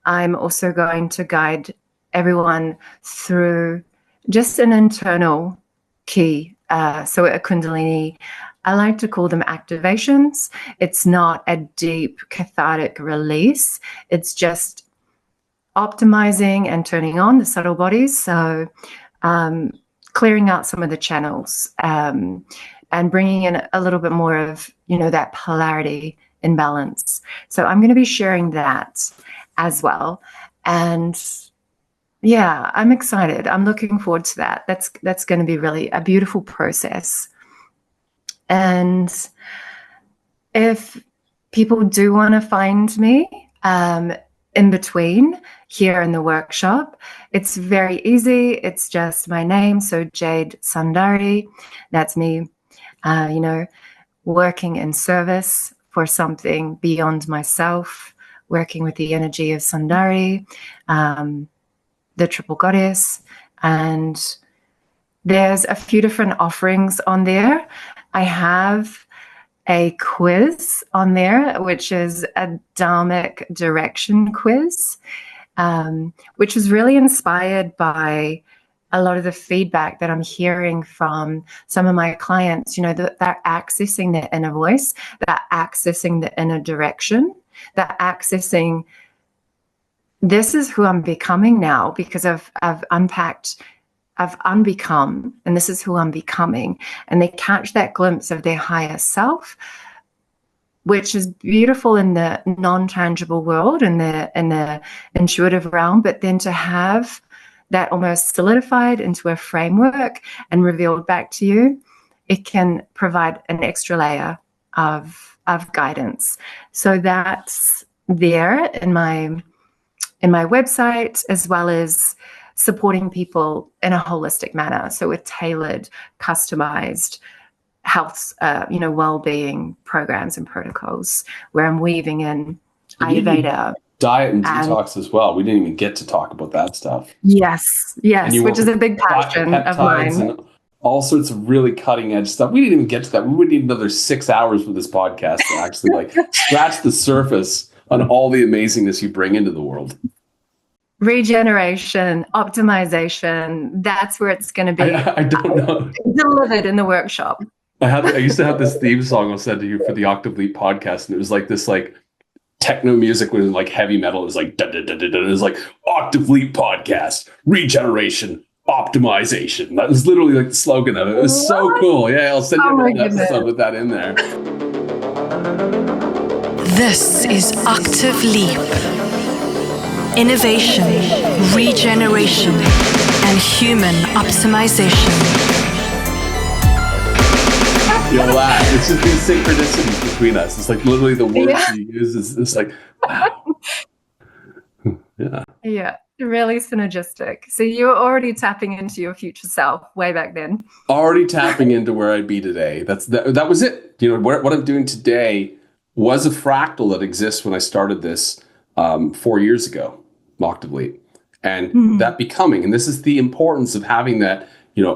I'm also going to guide everyone through just an internal key. So a Kundalini, I like to call them activations. It's not a deep cathartic release. It's just optimizing and turning on the subtle bodies. So clearing out some of the channels and bringing in a little bit more of, that polarity in balance. So I'm going to be sharing that as well. And yeah, I'm excited. I'm looking forward to that. That's going to be really a beautiful process. And if people do want to find me in between here in the workshop, it's very easy. It's just my name. So Jade Sundari, that's me, working in service for something beyond myself, working with the energy of Sundari, the triple goddess. And there's a few different offerings on there. I have a quiz on there, which is a dharmic direction quiz, which is really inspired by a lot of the feedback that I'm hearing from some of my clients, that they're accessing their inner voice, they're accessing the inner direction, they're accessing, this is who I'm becoming now, because I've unbecome, and this is who I'm becoming. And they catch that glimpse of their higher self, which is beautiful in the non-tangible world, in the intuitive realm, but then to have that almost solidified into a framework and revealed back to you, it can provide an extra layer of guidance. So that's there in my website, as well as supporting people in a holistic manner. So with tailored, customized health, well-being programs and protocols where I'm weaving in Ayurveda. Diet and detox as well. We didn't even get to talk about that stuff. Yes, which is a big passion of mine. And all sorts of really cutting edge stuff. We didn't even get to that. We would need another 6 hours for this podcast to actually scratch the surface on all the amazingness you bring into the world. Regeneration, optimization, that's where it's going to be. I don't know. Delivered in the workshop. I used to have this theme song I said to you for the Octave Leap podcast, and it was like this techno music with heavy metal. It was like da, da, da, da, da. It was like Octave Leap podcast, regeneration, optimization. That was literally the slogan of it. It was so cool. Yeah, I'll send you an episode with that in there. This is Octave Leap. Innovation, regeneration, and human optimization. You'll laugh. It's just these synchronicities between us. It's literally the words you use. It's wow. Yeah, really synergistic. So you're already tapping into your future self way back then. Already tapping into where I'd be today. That was it. What I'm doing today was a fractal that exists when I started this 4 years ago, Octave Leap. And that becoming, and this is the importance of having that,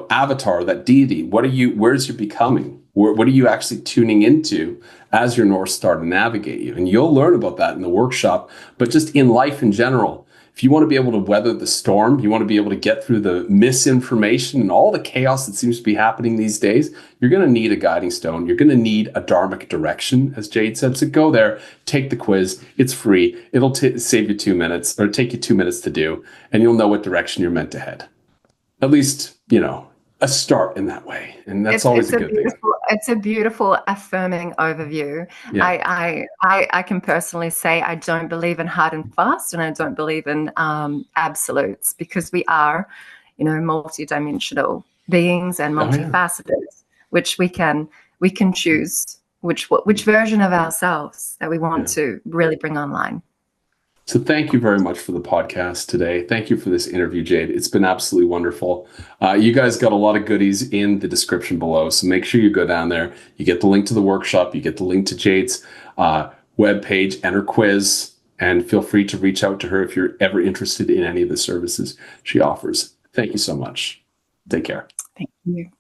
avatar, that deity. Where's your becoming? What are you actually tuning into as your North Star to navigate you? And you'll learn about that in the workshop, but just in life in general. If you want to be able to weather the storm, you want to be able to get through the misinformation and all the chaos that seems to be happening these days, you're going to need a guiding stone. You're going to need a dharmic direction, as Jade said. So go there, take the quiz. It's free. It'll save you 2 minutes, or take you 2 minutes to do, and you'll know what direction you're meant to head. At least, a start in that way. And that's always a good thing. It's a beautiful affirming overview. Yeah. I can personally say I don't believe in hard and fast, and I don't believe in absolutes, because we are, multidimensional beings and multifaceted, which we can choose which version of ourselves that we want to really bring online. So thank you very much for the podcast today. Thank you for this interview, Jade. It's been absolutely wonderful. You guys got a lot of goodies in the description below, so make sure you go down there. You get the link to the workshop. You get the link to Jade's webpage and her quiz, and feel free to reach out to her if you're ever interested in any of the services she offers. Thank you so much. Take care. Thank you.